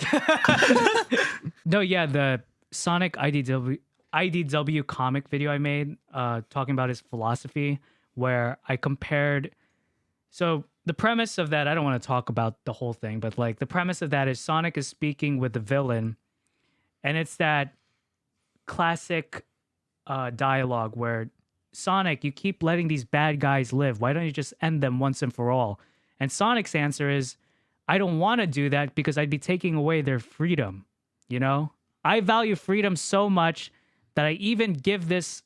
No, yeah, the Sonic IDW comic video I made talking about his philosophy, where I compared. So the premise of that, I don't want to talk about the whole thing, but like the premise of that is Sonic is speaking with the villain, and it's that classic dialogue where, Sonic, you keep letting these bad guys live. Why don't you just end them once and for all? And Sonic's answer is, I don't want to do that because I'd be taking away their freedom. You know, I value freedom so much that I even give this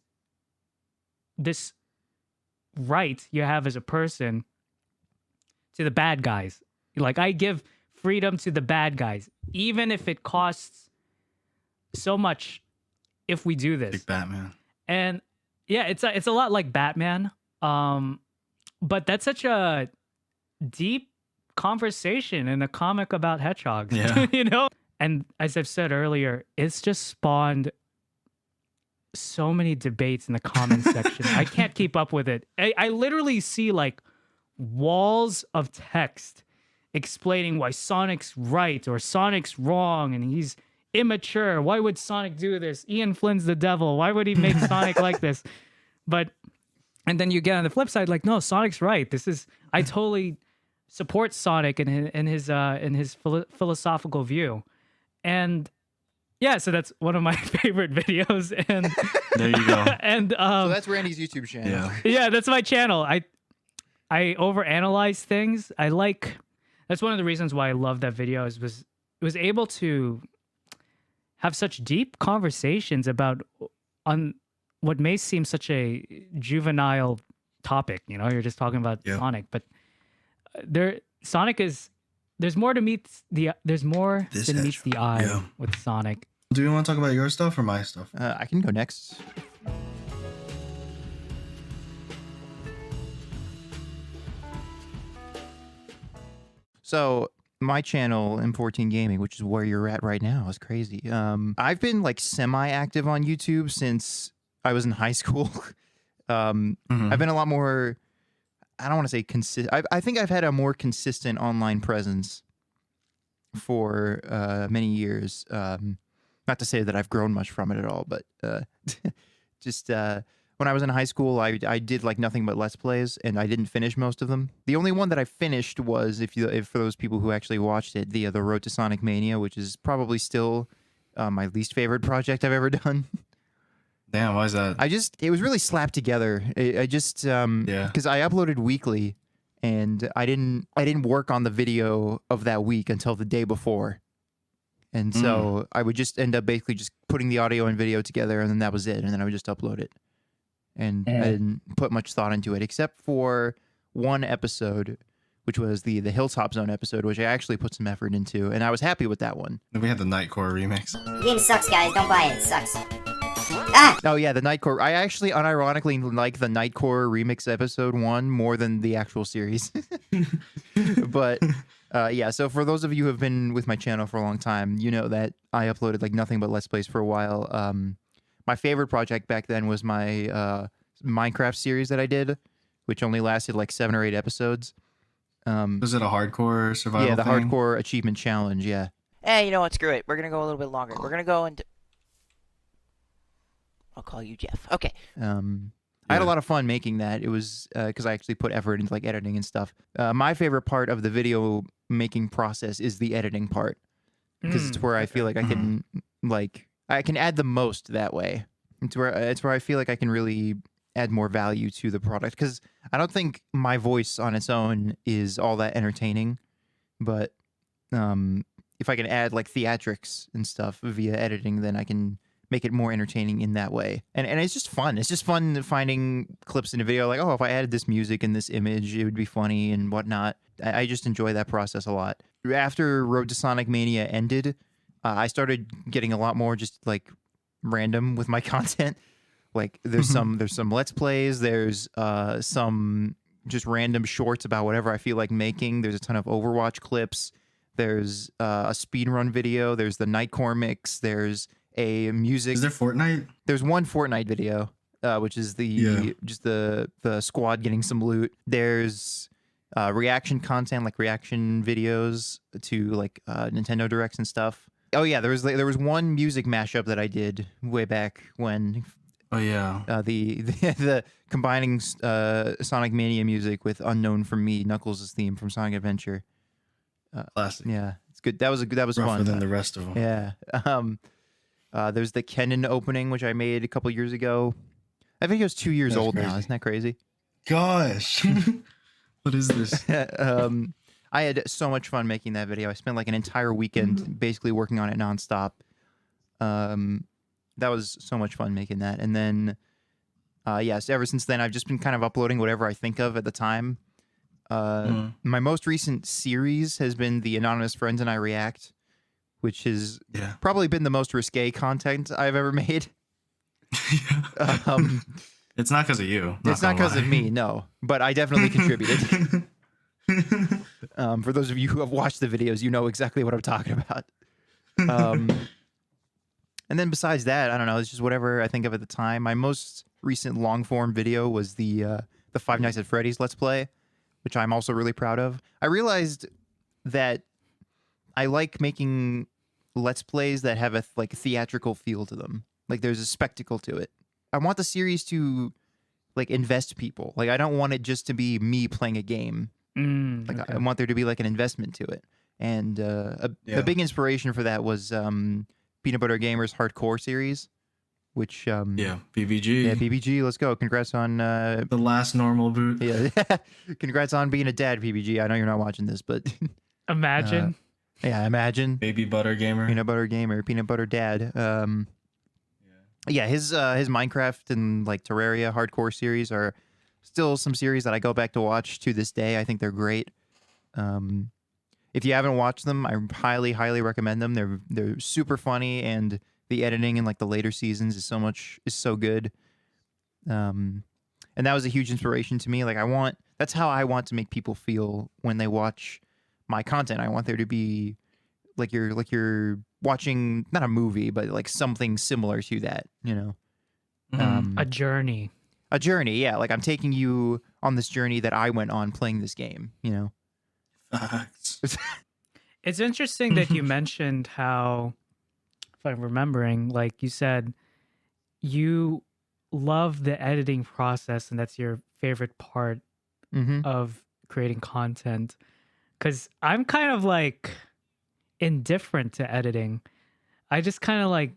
right you have as a person to the bad guys. Like I give freedom to the bad guys, even if it costs so much if we do this. Big Batman. And yeah, it's a lot like Batman. But that's such a deep conversation in a comic about hedgehogs. Yeah. You know? And as I've said earlier, it's just spawned so many debates in the comment section. I can't keep up with it. I literally see like walls of text explaining why Sonic's right or Sonic's wrong and he's immature. Why would Sonic do this? Ian Flynn's the devil. Why would he make Sonic like this? And then you get on the flip side, like, no, Sonic's right. I totally support Sonic and his philosophical view. And yeah, so that's one of my favorite videos. And there you go. And so that's Ranni's YouTube channel. Yeah, that's my channel. I overanalyze things. That's one of the reasons why I love that video it was able to have such deep conversations about on what may seem such a juvenile topic. You know, you're just talking about Sonic, but Sonic is there's more to meet there's more This than meets the eye yeah. with Sonic. Do you want to talk about your stuff or my stuff? I can go next. So my channel, M14 Gaming, which is where you're at right now, is crazy. I've been like semi-active on YouTube since I was in high school. I've been a lot more. I don't want to say consistent. I think I've had a more consistent online presence for many years. Not to say that I've grown much from it at all, but just when I was in high school, I did like nothing but Let's Plays, and I didn't finish most of them. The only one that I finished was, if for those people who actually watched it, the Road to Sonic Mania, which is probably still my least favorite project I've ever done. Damn, why is that? It was really slapped together. I just because I uploaded weekly, and I didn't work on the video of that week until the day before. And so I would just end up basically just putting the audio and video together, and then that was it. And then I would just upload it. And I didn't put much thought into it, except for one episode, which was the Hilltop Zone episode, which I actually put some effort into, and I was happy with that one. Then we had the Nightcore remix. The game sucks, guys. Don't buy it. It sucks. Ah! Oh yeah, the Nightcore. I actually unironically like the Nightcore remix episode 1 more than the actual series. But yeah, so for those of you who have been with my channel for a long time, you know that I uploaded like nothing but Let's Plays for a while. My favorite project back then was my Minecraft series that I did, which only lasted like 7 or 8 episodes. Was it a hardcore survival? Yeah, the thing? hardcore achievement challenge. Yeah. You know what? Screw it. We're gonna go a little bit longer. We're gonna go into. I'll call you Jeff. Okay. I had a lot of fun making that. It was because I actually put effort into like editing and stuff. My favorite part of the video making process is the editing part, because it's where I feel like I can I can add the most that way. It's where I feel like I can really add more value to the product, because I don't think my voice on its own is all that entertaining, but if I can add like theatrics and stuff via editing, then I can make it more entertaining in that way. And it's just fun. It's just fun finding clips in a video like, oh, if I added this music and this image, it would be funny and whatnot. I just enjoy that process a lot. After Road to Sonic Mania ended, I started getting a lot more just like random with my content. Like there's some Let's Plays, there's some just random shorts about whatever I feel like making. There's a ton of Overwatch clips. There's a speedrun video. There's the Nightcore mix. There's a music. Is there Fortnite? There's one Fortnite video, which is just the squad getting some loot. There's reaction content, like reaction videos to like Nintendo Directs and stuff. Oh yeah, there was one music mashup that I did way back when. Oh yeah. The combining Sonic Mania music with Unknown from Me, Knuckles' theme from Sonic Adventure. Classic. Yeah, it's good. That was Rougher fun. than the rest of them. Yeah. There's the Kennen opening, which I made a couple years ago. I think it was 2 years That's old now. crazy. Isn't that crazy? Gosh. What is this? I had so much fun making that video. I spent like an entire weekend basically working on it nonstop. That was so much fun making that. And then, yes, ever since then, I've just been kind of uploading whatever I think of at the time. My most recent series has been the Anonymous Friends and I React, which has probably been the most risque content I've ever made. It's not because of you. It's not because of me, no. But I definitely contributed. For those of you who have watched the videos, you know exactly what I'm talking about. And then besides that, I don't know. It's just whatever I think of at the time. My most recent long form video was the Five Nights at Freddy's Let's Play, which I'm also really proud of. I realized that I like making Let's Plays that have a like theatrical feel to them. Like there's a spectacle to it. I want the series to like invest people. Like I don't want it just to be me playing a game. I want there to be like an investment to it. And a big inspiration for that was Peanut Butter Gamer's Hardcore series, which BBG. Yeah, BBG. Let's go. Congrats on the last normal boot. Yeah, congrats on being a dad, PBG. I know you're not watching this, but Imagine. Imagine. Baby Butter Gamer. Peanut Butter Gamer, Peanut Butter Dad. Yeah, his Minecraft and like Terraria Hardcore series are still some series that I go back to watch to this day. I think they're great. If you haven't watched them, I highly, highly recommend them. They're super funny, and the editing in like the later seasons is so good. And that was a huge inspiration to me. Like that's how I want to make people feel when they watch my content. I want there to be like you're watching not a movie, but like something similar to that, you know. A journey. A journey, yeah. Like I'm taking you on this journey that I went on playing this game, you know. Facts. It's interesting that you mentioned how, if I'm remembering, like you said, you love the editing process and that's your favorite part of creating content. Because I'm kind of like indifferent to editing. I just kind of like,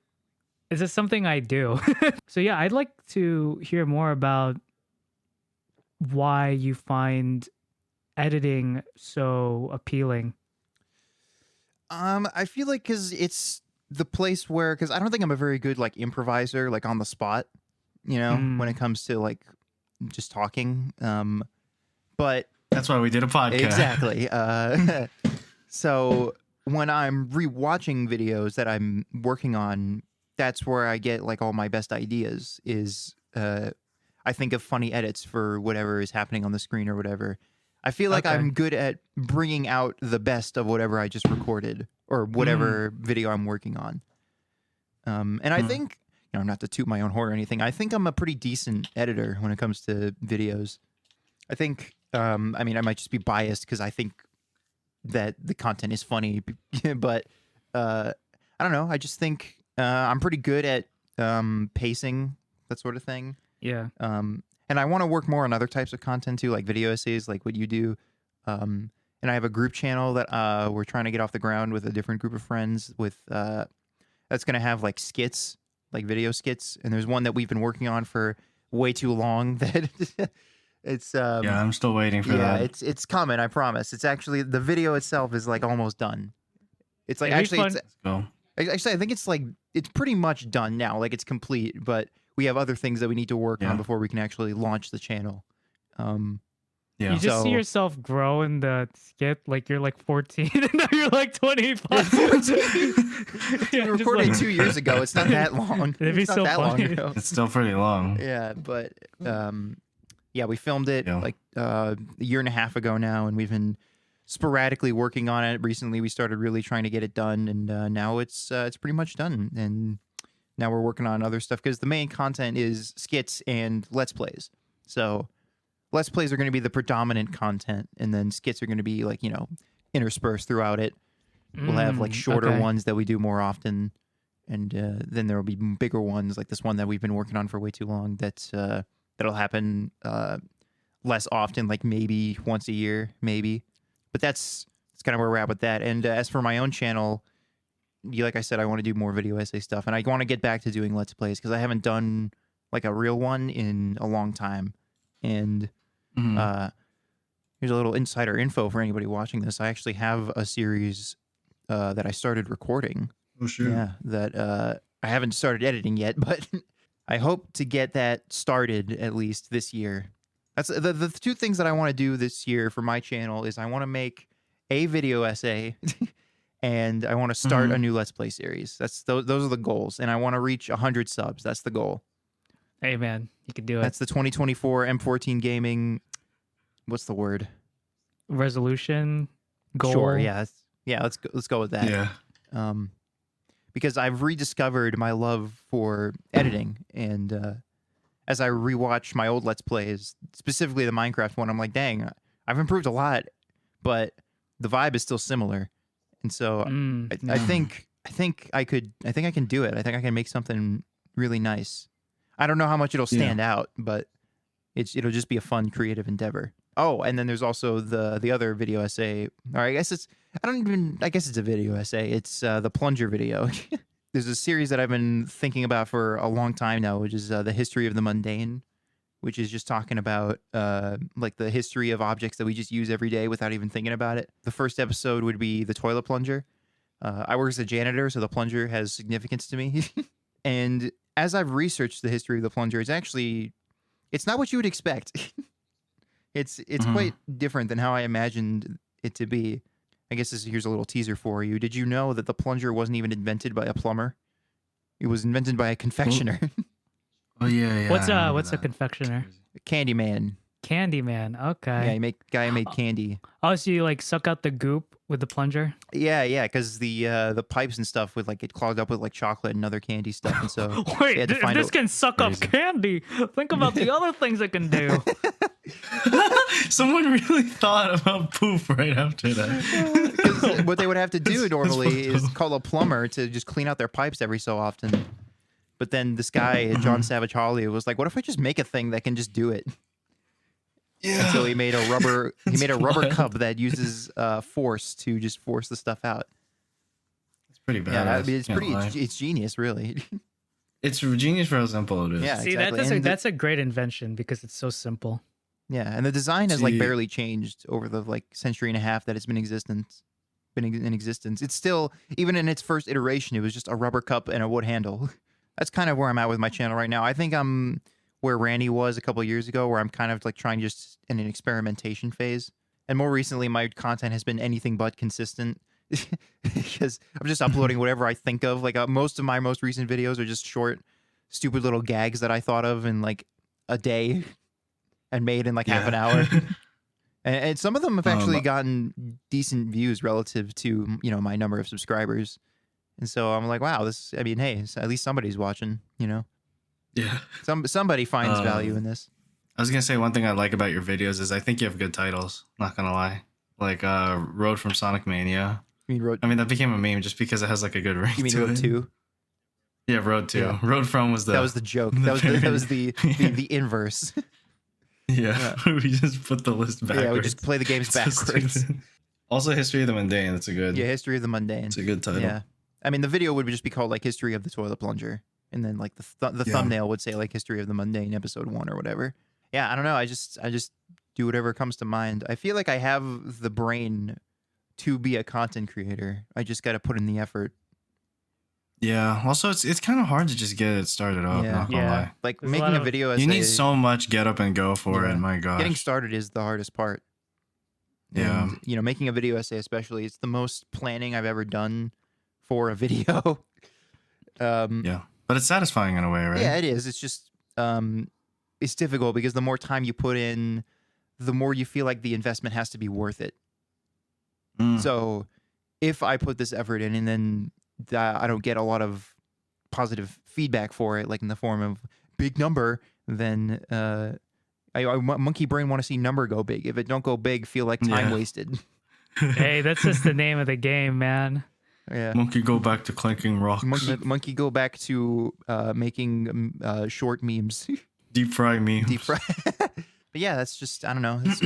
it's just something I do. So yeah, I'd like to hear more about why you find editing so appealing. I feel like because it's the place where, because I don't think I'm a very good like improviser, like on the spot, you know, when it comes to like just talking. But that's why we did a podcast. Exactly. So when I'm rewatching videos that I'm working on, that's where I get like all my best ideas. Is I think of funny edits for whatever is happening on the screen or whatever. I feel like I'm good at bringing out the best of whatever I just recorded or whatever video I'm working on. And I think, you know, not to toot my own horn or anything, I think I'm a pretty decent editor when it comes to videos. I think, I mean, I might just be biased because I think that the content is funny, but I don't know. I just think I'm pretty good at pacing, that sort of thing. Yeah. And I want to work more on other types of content too, like video essays, like what you do. And I have a group channel that we're trying to get off the ground with a different group of friends with that's going to have like skits, like video skits. And there's one that we've been working on for way too long that it's yeah, I'm still waiting for yeah, that. it's coming, I promise. It's actually, the video itself is like almost done. It's like It'd be actually fun. Let's go. Actually, I think it's like, it's pretty much done now. Like it's complete, but we have other things that we need to work on before we can actually launch the channel. Yeah. You just see So- yourself grow in the skit, like you're like 14 and now you're like 25. We Yeah, just recorded like- 2 years ago. It's not that long. It'd be It's not so that long funny. ago. It's still pretty long. Yeah, but yeah, we filmed it Yeah. like a year and a half ago now, and we've been sporadically working on it. Recently, we started really trying to get it done, and now it's pretty much done. And now we're working on other stuff because the main content is skits and let's plays. So let's plays are going to be the predominant content, and then skits are going to be like, you know, interspersed throughout it. We'll have like shorter okay. ones that we do more often, and then there will be bigger ones like this one that we've been working on for way too long. That'll happen less often, like maybe once a year, maybe. But that's kind of where we're at with that. And as for my own channel, like I said, I want to do more video essay stuff, and I want to get back to doing let's plays because I haven't done like a real one in a long time. And here's a little insider info for anybody watching this. I actually have a series that I started recording. Oh, sure. Yeah, that I haven't started editing yet, but I hope to get that started at least this year. That's the two things that I want to do this year for my channel is I want to make a video essay and I want to start a new Let's Play series. Those are the goals. And I want to reach 100 subs. That's the goal. Hey man, you can do it. That's the 2024 M14 Gaming. What's the word? Resolution, goal. Sure, yeah. Let's go with that. Yeah. Because I've rediscovered my love for editing, and as I rewatch my old Let's Plays, specifically the Minecraft one, I'm like, dang, I've improved a lot, but the vibe is still similar. And so I think I can do it. I think I can make something really nice. I don't know how much it'll stand out, but it'll just be a fun creative endeavor. Oh, and then there's also the other video essay. Or I guess it's a video essay. It's the plunger video. There's a series that I've been thinking about for a long time now, which is the history of the mundane, which is just talking about like the history of objects that we just use every day without even thinking about it. The first episode would be the toilet plunger. I work as a janitor, so the plunger has significance to me. And as I've researched the history of the plunger, it's not what you would expect. It's quite different than how I imagined it to be. I guess here's a little teaser for you. Did you know that the plunger wasn't even invented by a plumber? It was invented by a confectioner. Oh yeah. What's I remember a that. confectioner? Candyman. Candyman. Okay. Yeah, guy made candy. Oh, so you like suck out the goop with the plunger? Yeah, because the pipes and stuff would like get clogged up with like chocolate and other candy stuff, and so they Wait, had to if find this can suck up Crazy. candy, think about the other things it can do. Someone really thought about poop right after that. Because what they would have to do normally fucked is up. call a plumber to just clean out their pipes every so often. But then this guy, John Savage Hawley, was like, "What if I just make a thing that can just do it?" Yeah. So he made a rubber wild. cup that uses force to just force the stuff out. It's pretty bad. Yeah, I mean, it's genius, really. It's genius for how simple it is. Yeah. See, exactly. that's a great invention because it's so simple. Yeah, and the design has like See- barely changed over the like century and a half that it's been in existence. It's still, even in its first iteration, it was just a rubber cup and a wood handle. That's kind of where I'm at with my channel right now. I think I'm where Ranni was a couple of years ago, where I'm kind of like trying just in an experimentation phase. And more recently, my content has been anything but consistent because I'm just uploading whatever I think of. Like most of my most recent videos are just short, stupid little gags that I thought of in like a day and made in like half an hour. And some of them have actually gotten decent views relative to, you know, my number of subscribers. And so I'm like, wow, I mean, hey, at least somebody's watching, you know? Yeah. Somebody finds value in this. I was gonna say one thing I like about your videos is I think you have good titles. Not gonna lie, like Road from Sonic Mania. You mean Road, I mean that became a meme just because it has like a good ring. you mean to Road it. 2? Yeah, Road 2. Yeah. Road from was the That was the joke. the That was parody. the inverse. yeah. we just put the list backwards. Yeah, we just play the games So backwards. stupid. Also, History of the Mundane. That's a good. Yeah, History of the Mundane. It's a good title. Yeah. I mean, the video would just be called like History of the Toilet Plunger. And then like the Yeah. thumbnail would say like History of the Mundane episode 1 or whatever. Yeah, I don't know. I just do whatever comes to mind. I feel like I have the brain to be a content creator. I just got to put in the effort. Yeah. Also, it's kind of hard to just get it started up. Yeah. Not gonna Yeah. lie. Like There's a making lot a of- video You essay, need so much get up and go for Yeah. it. My gosh. getting started is the hardest part. Yeah. And, you know, making a video essay especially, it's the most planning I've ever done for a video. Yeah. But it's satisfying in a way, right? Yeah, it is. It's just it's difficult because the more time you put in, the more you feel like the investment has to be worth it. Mm. So if I put this effort in and then I don't get a lot of positive feedback for it, like in the form of big number, then I monkey brain want to see number go big. If it don't go big, feel like time Yeah. wasted. Hey, that's just the name of the game, man. Yeah. Monkey go back to clanking rocks. Monkey go back to making short memes. Deep fry memes. Deep fry. But yeah, that's just, I don't know. It's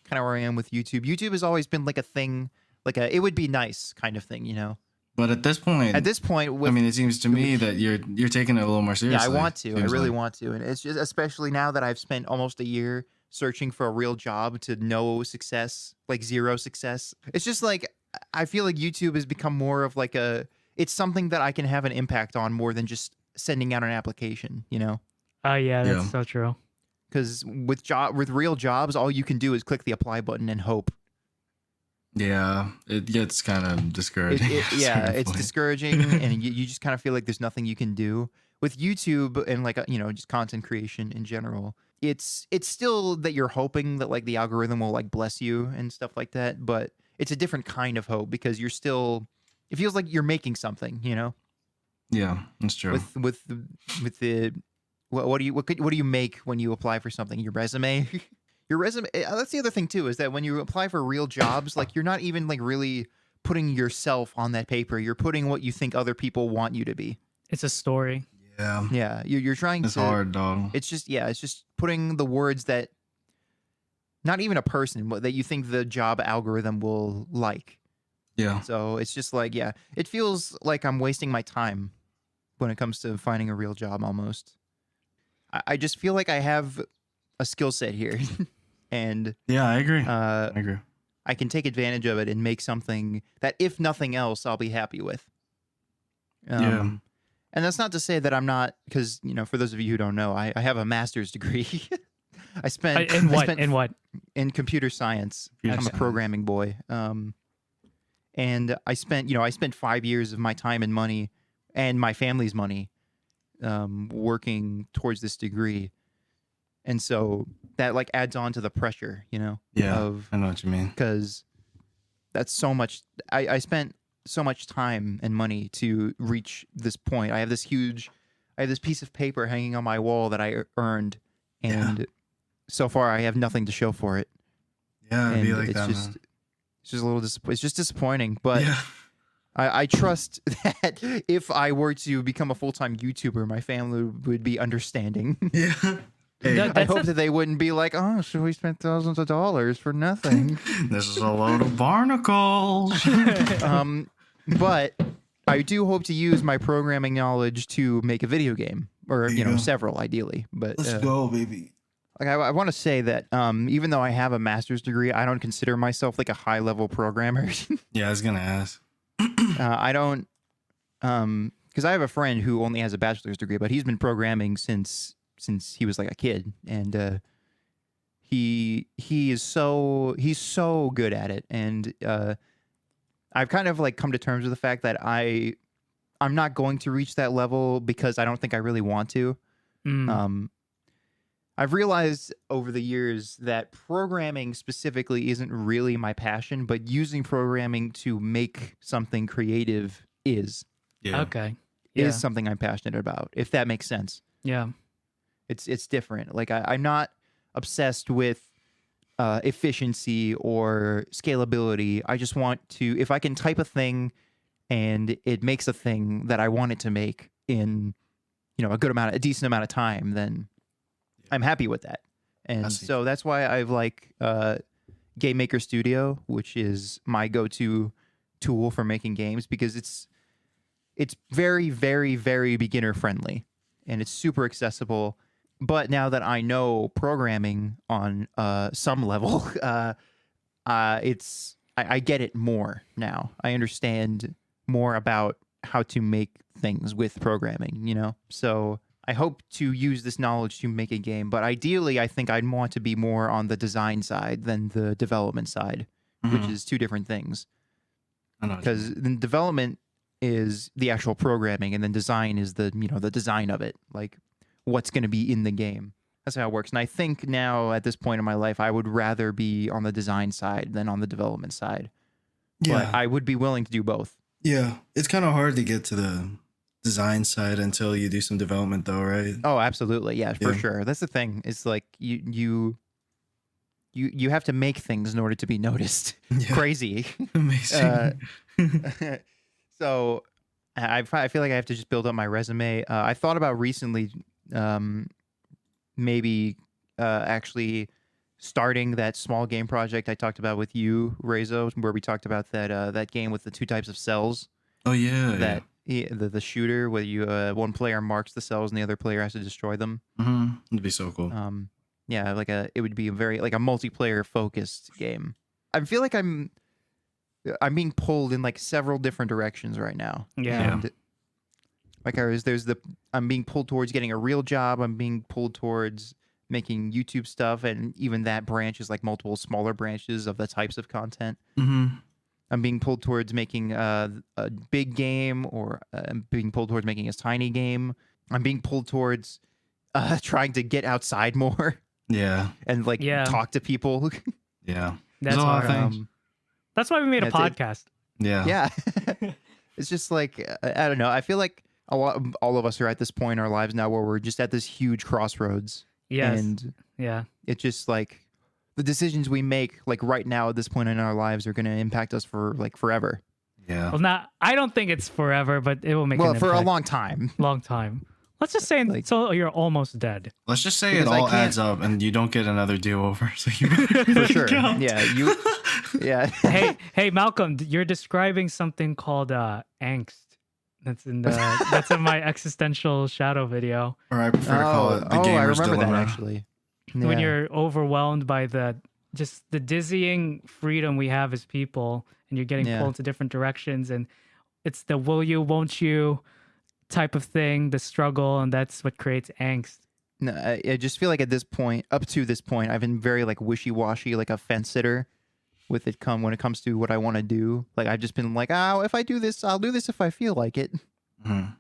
kind of where I am with YouTube. YouTube has always been like a thing, like a it would be nice kind of thing, you know. But at this point, At this point, with, I mean, it seems to me that you're taking it a little more yeah, seriously. I want to. I Seems really like. want to, and it's just especially now that I've spent almost a year searching for a real job to no success, like zero success. It's just like I feel like YouTube has become more of like it's something that I can have an impact on more than just sending out an application, you know. Oh yeah, that's Yeah. so true. Because with real jobs, all you can do is click the apply button and hope. Yeah, it gets kind of discouraging. at a Yeah, certain it's point. discouraging, and you just kind of feel like there's nothing you can do with YouTube and like you know, just content creation in general. It's still that you're hoping that like the algorithm will like bless you and stuff like that, but it's a different kind of hope because you're still. It feels like you're making something, you know. Yeah, that's true. With the what do you make when you apply for something? Your resume. Your resume. That's the other thing too, is that when you apply for real jobs, like you're not even like really putting yourself on that paper. You're putting what you think other people want you to be. It's a story. yeah, Yeah, you're trying it's to. hard, dog. It's just putting the words that not even a person, but that you think the job algorithm will like. Yeah, So it's just like, yeah, it feels like I'm wasting my time when it comes to finding a real job almost. I just feel like I have a skill set here and yeah, I agree. I agree. I can take advantage of it and make something that, if nothing else, I'll be happy with. Yeah. And that's not to say that I'm not, because, you know, for those of you who don't know, I have a master's degree. I spent In what? spent In what? in computer science. Computer I'm a science. programming boy. And I spent 5 years of my time and money and my family's money working towards this degree. And so that like adds on to the pressure, you know, Yeah, I know what you mean. because that's so much. I spent so much time and money to reach this point. I have this piece of paper hanging on my wall that I earned, and so far I have nothing to show for it. Yeah, it'd And be like it's that, just, man. it's just a little, it's just disappointing. But Yeah. I trust that if I were to become a full-time YouTuber, my family would be understanding. Yeah. Hey, That- I That's hope a- that they wouldn't be like, oh, so we spent thousands of dollars for nothing. this is a load of barnacles. But I do hope to use my programming knowledge to make a video game, or There you go. several ideally. But go, baby. like I want to say that even though I have a master's degree, I don't consider myself like a high-level programmer. Yeah, I was gonna ask. I don't, because I have a friend who only has a bachelor's degree, but he's been programming since he was like a kid, and he's so good at it, and I've kind of like come to terms with the fact that I'm not going to reach that level because I don't think I really want to. I've realized over the years that programming specifically isn't really my passion, but using programming to make something creative is Yeah. Okay. Yeah. something I'm passionate about, if that makes sense. Yeah. It's different. Like I'm not obsessed with efficiency or scalability. I just want to, if I can type a thing and it makes a thing that I want it to make in, a decent amount of time, then I'm happy with that. And see. so that's why I've like Game Maker Studio, which is my go-to tool for making games, because it's very, very, very beginner friendly and it's super accessible. But now that I know programming on some level, I get it more now. I understand more about how to make things with programming, So I hope to use this knowledge to make a game. But ideally, I think I'd want to be more on the design side than the development side, which is two different things. I know. Because development is the actual programming, and then design is the design of it, like what's going to be in the game. That's how it works. And I think now at this point in my life, I would rather be on the design side than on the development side. Yeah. But I would be willing to do both. Yeah. It's kind of hard to get to the design side until you do some development, though, right? Oh, absolutely. Yeah, for Yeah. sure. That's the thing. It's like you have to make things in order to be noticed. Yeah. Crazy. Amazing. So I feel like I have to just build up my resume. I thought about recently maybe actually starting that small game project I talked about with you, REIZO, where we talked about that game with the two types of cells. Oh yeah. That the shooter where you one player marks the cells and the other player has to destroy them. Mm-hmm. It'd be so cool. Yeah, it would be a very like a multiplayer focused game. I feel like I'm being pulled in like several different directions right now. Yeah. And like I'm being pulled towards getting a real job. I'm being pulled towards making YouTube stuff, and even that branch is like multiple smaller branches of the types of content. Mm-hmm. I'm being pulled towards making a big game, or I'm being pulled towards making a tiny game. I'm being pulled towards trying to get outside more Yeah. and like Yeah. talk to people. Yeah. That's There's a lot of hard. things. That's why we made a That's it. podcast. Yeah. Yeah. It's just like, I don't know. I feel like all of us are at this point in our lives now where we're just at this huge crossroads. Yes. And Yeah. it's just like the decisions we make like right now at this point in our lives are going to impact us for like forever. Yeah. Well, not. I don't think it's forever, but it will make Well, an for a impact. long time. long time. Let's just say Like- until you're almost dead. Let's just say Because it I all can't- adds up and you don't get another do-over. So you For sure. Yeah. Yeah. hey, Malcolm, you're describing something called angst. That's in my existential shadow video. Or I prefer to call it the I gamer's remember dilemma. that actually. When Yeah. you're overwhelmed by the dizzying freedom we have as people, and you're getting Yeah. pulled to different directions, and it's the will you, won't you type of thing, the struggle, and that's what creates angst. No, I just feel like at this point, up to this point, I've been very like wishy-washy, like a fence sitter with it when it comes to what I want to do. Like I've just been like, oh, if I do this, I'll do this if I feel like it. Mhm.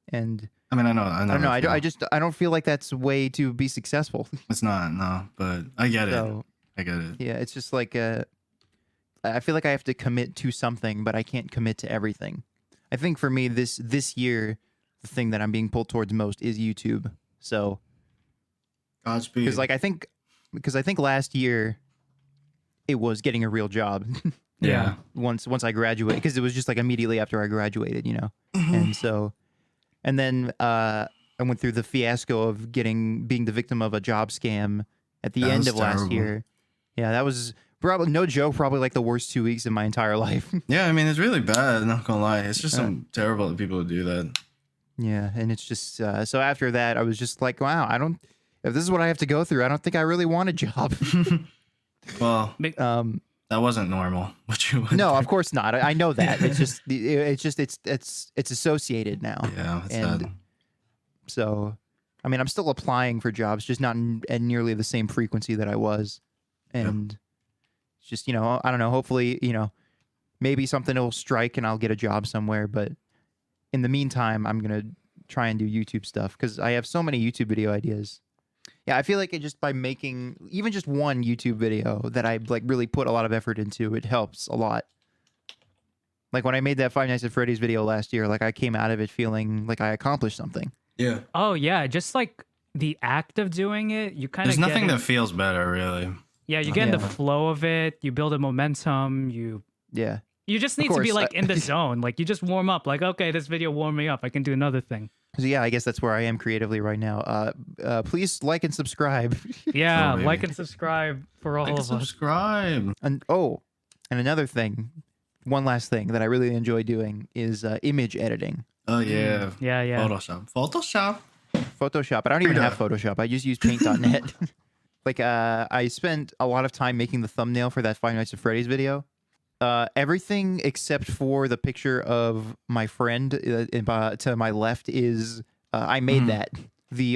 And I mean, I know. I don't know. I don't feel like that's a way to be successful. It's not, no, but I get it. So, I get it. yeah, it's just like I feel like I have to commit to something, but I can't commit to everything. I think for me this year, the thing that I'm being pulled towards most is YouTube. So, Godspeed. because I think last year it was getting a real job. Yeah. Once I graduated, because it was just like immediately after I graduated, you know, and then I went through the fiasco of being the victim of a job scam at the That end was of last terrible. year. Yeah, that was probably, no joke, probably like the worst 2 weeks of my entire life. Yeah, I mean, it's really bad. I'm not gonna lie. It's just some terrible people who do that. Yeah, and it's just so after that, I was just like, wow, if this is what I have to go through, I don't think I really want a job. Well, that wasn't normal. What you went No, through. of course not. I know that. It's associated now. Yeah, that's And sad. so, I mean, I'm still applying for jobs, just not at nearly the same frequency that I was. And it's just, you know, I don't know. Hopefully, you know, maybe something will strike and I'll get a job somewhere. But in the meantime, I'm going to try and do YouTube stuff because I have so many YouTube video ideas. Yeah, I feel like just by making even just one YouTube video that I like really put a lot of effort into, it helps a lot. Like when I made that Five Nights at Freddy's video last year, like I came out of it feeling like I accomplished something. Yeah. Oh yeah, just like the act of doing it, you kind of There's nothing that feels better, really. Yeah, you get in the Yeah. flow of it. You build a momentum. Yeah. You just need to be like in the zone. Like you just warm up. Like, okay, this video warmed me up. I can do another thing. So yeah, I guess that's where I am creatively right now. Please like and subscribe. Yeah, Oh, baby. like and subscribe for all Like and of us. subscribe. And another thing, one last thing that I really enjoy doing is image editing. Oh yeah. Yeah, yeah. Photoshop. Photoshop. I don't even have Photoshop. I just use paint.net. Like I spent a lot of time making the thumbnail for that Five Nights at Freddy's video. Everything except for the picture of my friend to my left is I made that.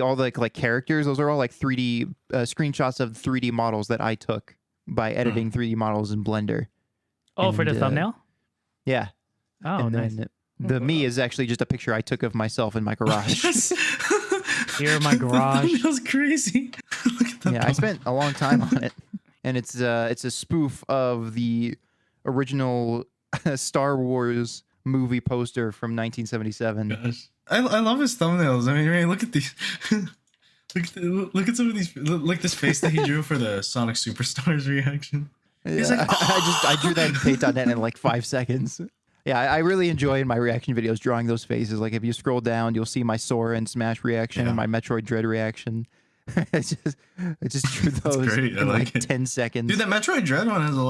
All the like characters, those are all like 3D screenshots of 3D models that I took by editing 3D models in Blender. Oh, for the And, thumbnail? Yeah. Oh, And nice. then the me is actually just a picture I took of myself in my garage. Here in my garage. That was crazy. Look at that. Yeah, I spent a long time on it, and it's a spoof of the original Star Wars movie poster from 1977. Gosh. I love his thumbnails. I mean, man, look at these. Look at some of these. Like this face that he drew for the Sonic Superstars reaction. He's Yeah, like, I drew that in paint.net in like 5 seconds. Yeah, I really enjoy in my reaction videos drawing those faces. Like if you scroll down, you'll see my Sora and Smash reaction Yeah. and my Metroid Dread reaction. I just drew those great. I in like like it. 10 seconds. dude, that Metroid Dread one has a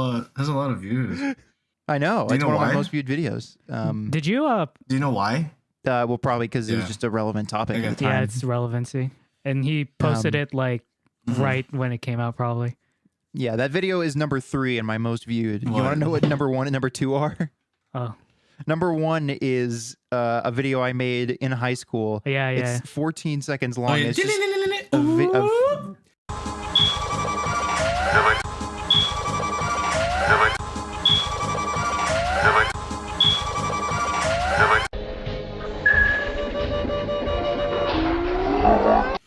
lot of views. I know. Do you It's know one of my why? most viewed videos. Did you Do you know why? Well, probably because it was Yeah. just a relevant topic Okay. at the Yeah, time. it's relevancy. And he posted it like right when it came out, probably. Yeah, that video is number 3 and my most viewed. You What? want to know what number 1 and number 2 are? Oh, Number 1 is a video I made in high school. yeah, yeah. It's 14 seconds long. Oh, yeah. It's just a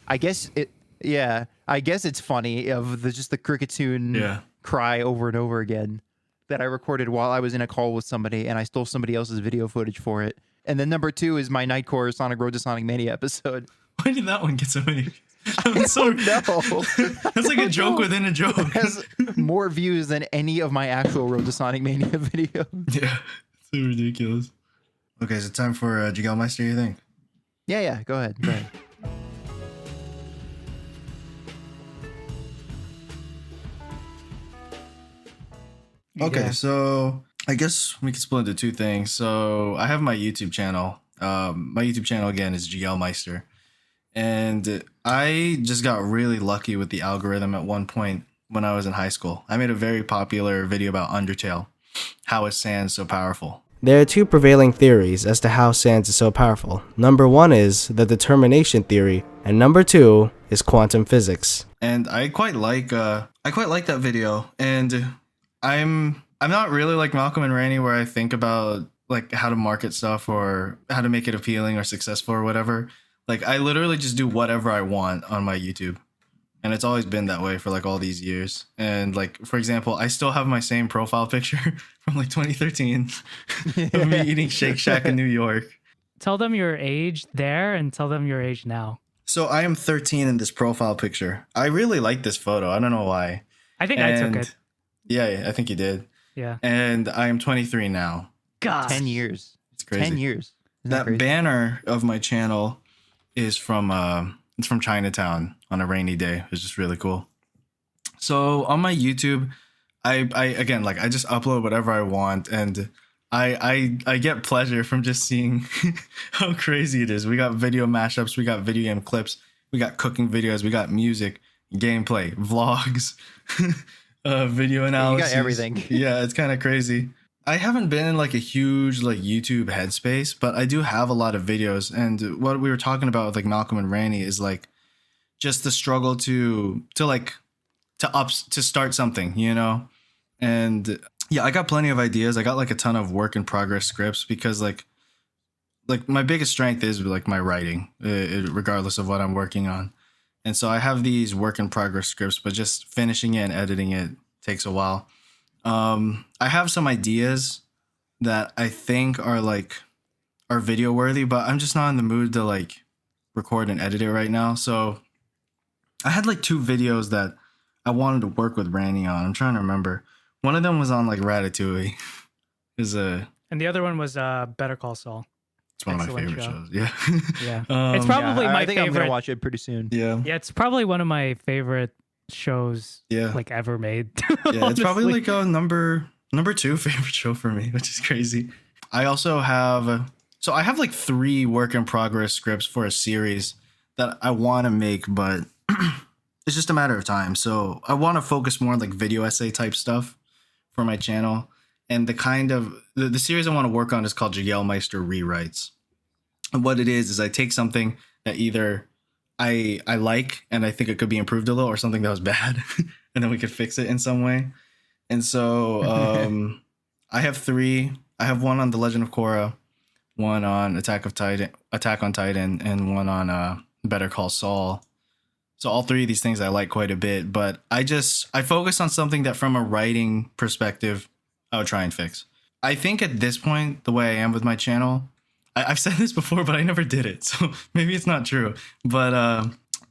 I guess it. Yeah, I guess it's funny of just the cricketune Yeah. cry over and over again that I recorded while I was in a call with somebody, and I stole somebody else's video footage for it. And then number 2 is my Nightcore Sonic Road to Sonic Mania episode. Why did that one get so many? That's so. No, That's like a joke within a joke. has more views than any of my actual Road to Sonic Mania videos. Yeah, so ridiculous. Okay, is it time for Jiggelmeister, you think? Yeah, go ahead. Go ahead. Okay, Yeah. so I guess we can split into two things. So I have my YouTube channel. My YouTube channel again is Jiggelmeister, and I just got really lucky with the algorithm at one point when I was in high school. I made a very popular video about Undertale, how is sand so powerful, There are two prevailing theories as to how Sans is so powerful. Number one is the determination theory, and number two is quantum physics. And I quite like that video. And I'm not really like Malcolm and Ranni where I think about like how to market stuff or how to make it appealing or successful or whatever. Like I literally just do whatever I want on my YouTube. And it's always been that way for like all these years. And like, for example, I still have my same profile picture from like 2013 of me eating Shake Shack in New York. Tell them your age there and tell them your age now. So I am 13 in this profile picture. I really like this photo. I don't know why. I think I took it. Yeah, I think you did. Yeah. And I am 23 now. God. 10 years. It's crazy. 10 years. Isn't That crazy? banner of my channel is from it's from Chinatown on a rainy day. It's just really cool. So on my YouTube, I again, like I just upload whatever I want, and I get pleasure from just seeing how crazy it is. We got video mashups, we got video game clips, we got cooking videos, we got music, gameplay, vlogs, video analysis. You got everything. Yeah, it's kind of crazy. I haven't been in like a huge like YouTube headspace, but I do have a lot of videos. And what we were talking about with like Malcolm and Ranni is like just the struggle to start something, you know? And yeah, I got plenty of ideas. I got like a ton of work in progress scripts because like my biggest strength is like my writing, regardless of what I'm working on. And so I have these work in progress scripts, but just finishing it and editing it takes a while. I have some ideas that I think are video worthy, but I'm just not in the mood to like record and edit it right now. So I had like 2 videos that I wanted to work with Ranni on. I'm trying to remember. One of them was on like Ratatouille. And the other one was Better Call Saul. It's one Excellent of my favorite show. shows. Yeah. Yeah. It's probably my I think I'm favorite. gonna watch it pretty soon. Yeah. Yeah, it's probably one of my favorite shows Yeah. like ever made. Yeah, it's probably honestly. like a number 2 favorite show for me, which is crazy. I also have I have like 3 work in progress scripts for a series that I want to make, but it's just a matter of time. So I want to focus more on like video essay type stuff for my channel. And the kind of the series I want to work on is called Jiggelmeister Rewrites. And what it is I take something that either I like and I think it could be improved a little, or something that was bad, and then we could fix it in some way. And so I have 3. I have one on The Legend of Korra, one on Attack on Titan, and one on Better Call Saul. So all 3 of these things I like quite a bit, but I focus on something that from a writing perspective, I would try and fix. I think at this point, the way I am with my channel, I've said this before, but I never did it. So maybe it's not true, but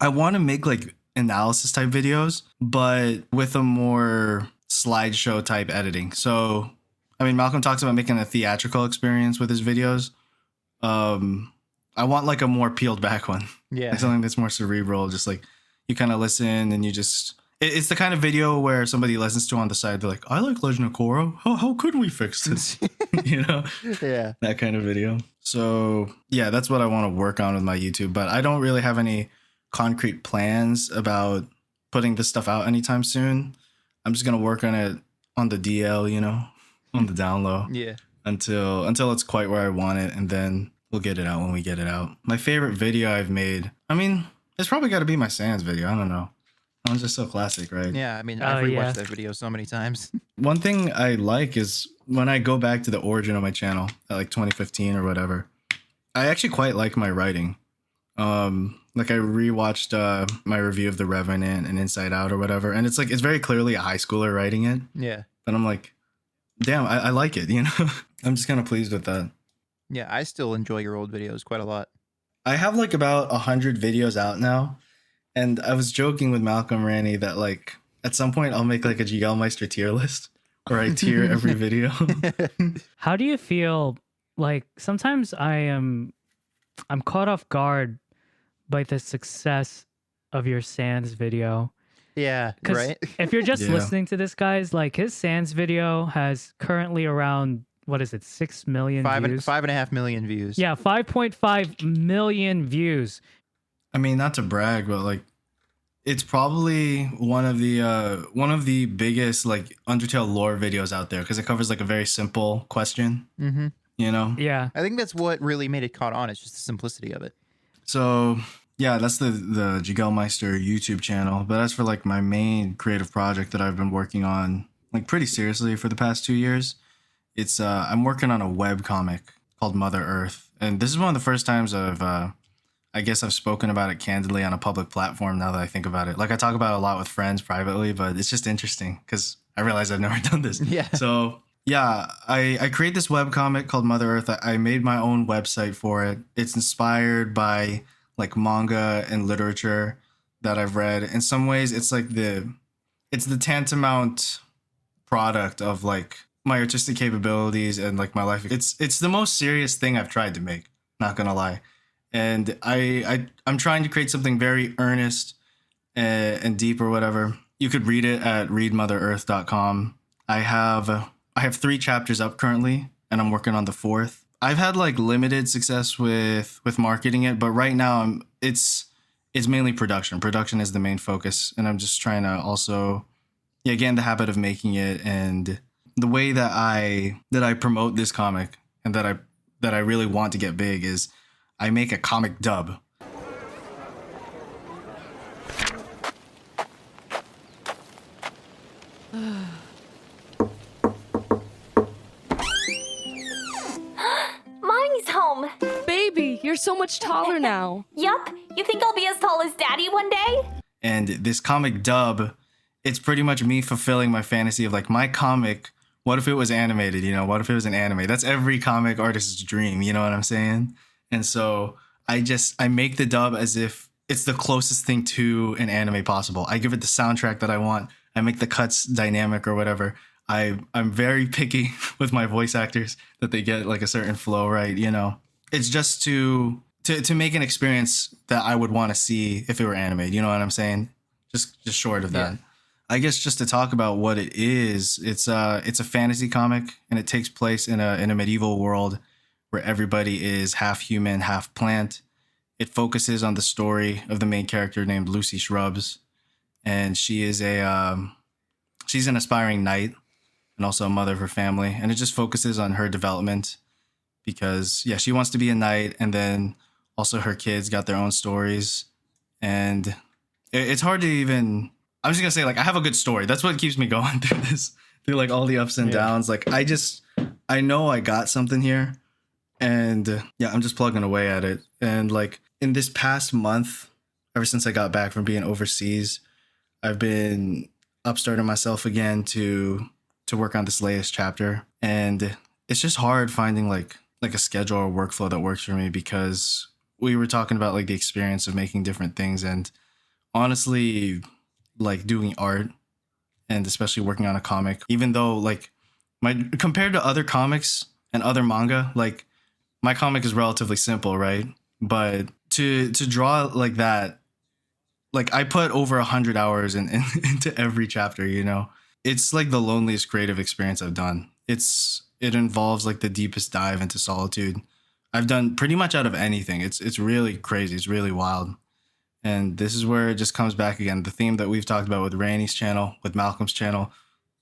I want to make like analysis type videos, but with a more slideshow type editing. So, I mean, Malcolm talks about making a theatrical experience with his videos. I want like a more peeled back one. Yeah. Like something that's more cerebral, just like you kind of listen and you just, it's the kind of video where somebody listens to on the side. They're like, I like Legend of Korra. How could we fix this? You know? Yeah. That kind of video. So yeah, that's what I want to work on with my YouTube, but I don't really have any concrete plans about putting this stuff out anytime soon. I'm just going to work on it on the DL, you know, on the down low. Yeah. Until it's quite where I want it, and then we'll get it out when we get it out. My favorite video I've made, I mean, it's probably got to be my Sans video. I don't know. That one's just so classic, right? Yeah, I mean, Oh, I've rewatched yeah. that video so many times. One thing I like is when I go back to the origin of my channel at like 2015 or whatever, I actually quite like my writing. Like I rewatched my review of The Revenant and Inside Out or whatever, and it's like it's very clearly a high schooler writing it. Yeah. But I'm like, damn, I like it, you know? I'm just kind of pleased with that. Yeah, I still enjoy your old videos quite a lot. I have like about 100 videos out now, and I was joking with Malcolm Ranni that like at some point I'll make like a Jiggelmeister tier list where I tier every video. How do you feel? Like sometimes I'm caught off guard by the success of your Sans video. Yeah, 'Cause right? if you're just Yeah. listening to this, guys, like his Sans video has currently around, what is it, 6 million views? 5.5 million views. Yeah, 5.5 million views. I mean, not to brag, but like it's probably one of the biggest like Undertale lore videos out there because it covers like a very simple question. Mm-hmm. you know? Yeah. I think that's what really made it caught on. It's just the simplicity of it. So yeah, that's the Jiggelmeister YouTube channel. But as for like my main creative project that I've been working on like pretty seriously for the past 2 years, it's I'm working on a web comic called Mother Earth. And this is one of the first times I guess I've spoken about it candidly on a public platform now that I think about it. Like I talk about it a lot with friends privately, but it's just interesting because I realize I've never done this. Yeah. So yeah, I create this webcomic called Mother Earth. I made my own website for it. It's inspired by like manga and literature that I've read. In some ways, it's like it's the tantamount product of like my artistic capabilities and like my life. It's the most serious thing I've tried to make, not gonna lie. And I'm trying to create something very earnest and deep or whatever. You could read it at readmotherearth.com. I have 3 chapters up currently, and I'm working on the 4th. I've had like limited success with marketing it, but right now it's mainly production. Production is the main focus, and I'm just trying to also get in the habit of making it. And the way that I promote this comic and that I really want to get big is I make a comic dub. Mommy's home. Baby, you're so much taller now. Yup. You think I'll be as tall as Daddy one day? And this comic dub, it's pretty much me fulfilling my fantasy of like my comic. What if it was animated? You know, what if it was an anime? That's every comic artist's dream. You know what I'm saying? And so I make the dub as if it's the closest thing to an anime possible. I give it the soundtrack that I want. I make the cuts dynamic or whatever. I'm very picky with my voice actors that they get like a certain flow right. You know, it's just to make an experience that I would want to see if it were animated. You know what I'm saying? Just short of that. I guess just to talk about what it is, it's a fantasy comic, and it takes place in a medieval world where everybody is half human, half plant. It focuses on the story of the main character named Lucy Shrubs, and she is she's an aspiring knight and also a mother of her family, and it just focuses on her development because she wants to be a knight, and then also her kids got their own stories, and it's hard to even. I'm just gonna say, like, I have a good story. That's what keeps me going through this, through like all the ups and downs. Like, I know I got something here, and I'm just plugging away at it. And like in this past month, ever since I got back from being overseas, I've been upstarting myself again to work on this latest chapter, and it's just hard finding like a schedule or workflow that works for me because we were talking about like the experience of making different things, and honestly, like doing art and especially working on a comic, even though like compared to other comics and other manga, like my comic is relatively simple, right? But to draw like that, like I put over 100 hours into every chapter, you know. It's like the loneliest creative experience I've done. It involves like the deepest dive into solitude I've done pretty much out of anything. It's really crazy. It's really wild. And this is where it just comes back again. The theme that we've talked about with Ranni's channel, with Malcolm's channel,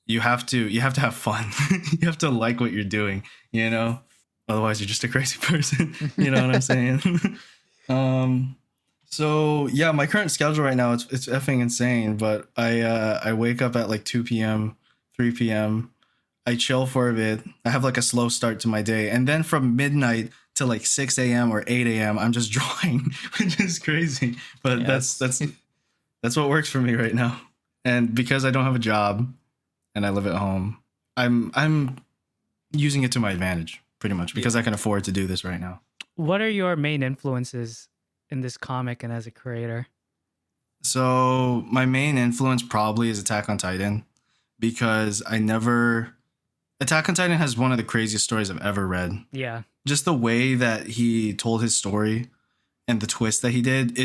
you have to have fun. You have to like what you're doing, you know? Otherwise you're just a crazy person. You know what I'm saying? So yeah, my current schedule right now, it's effing insane, but I wake up at like 2 p.m., 3 p.m. I chill for a bit. I have like a slow start to my day. And then from midnight to like 6 a.m. or 8 a.m., I'm just drawing, which is crazy. But that's what works for me right now. And because I don't have a job and I live at home, I'm using it to my advantage pretty much because I can afford to do this right now. What are your main influences in this comic and as a creator? So my main influence probably is Attack on Titan because Attack on Titan has one of the craziest stories I've ever read. Yeah. Just the way that he told his story and the twist that he did,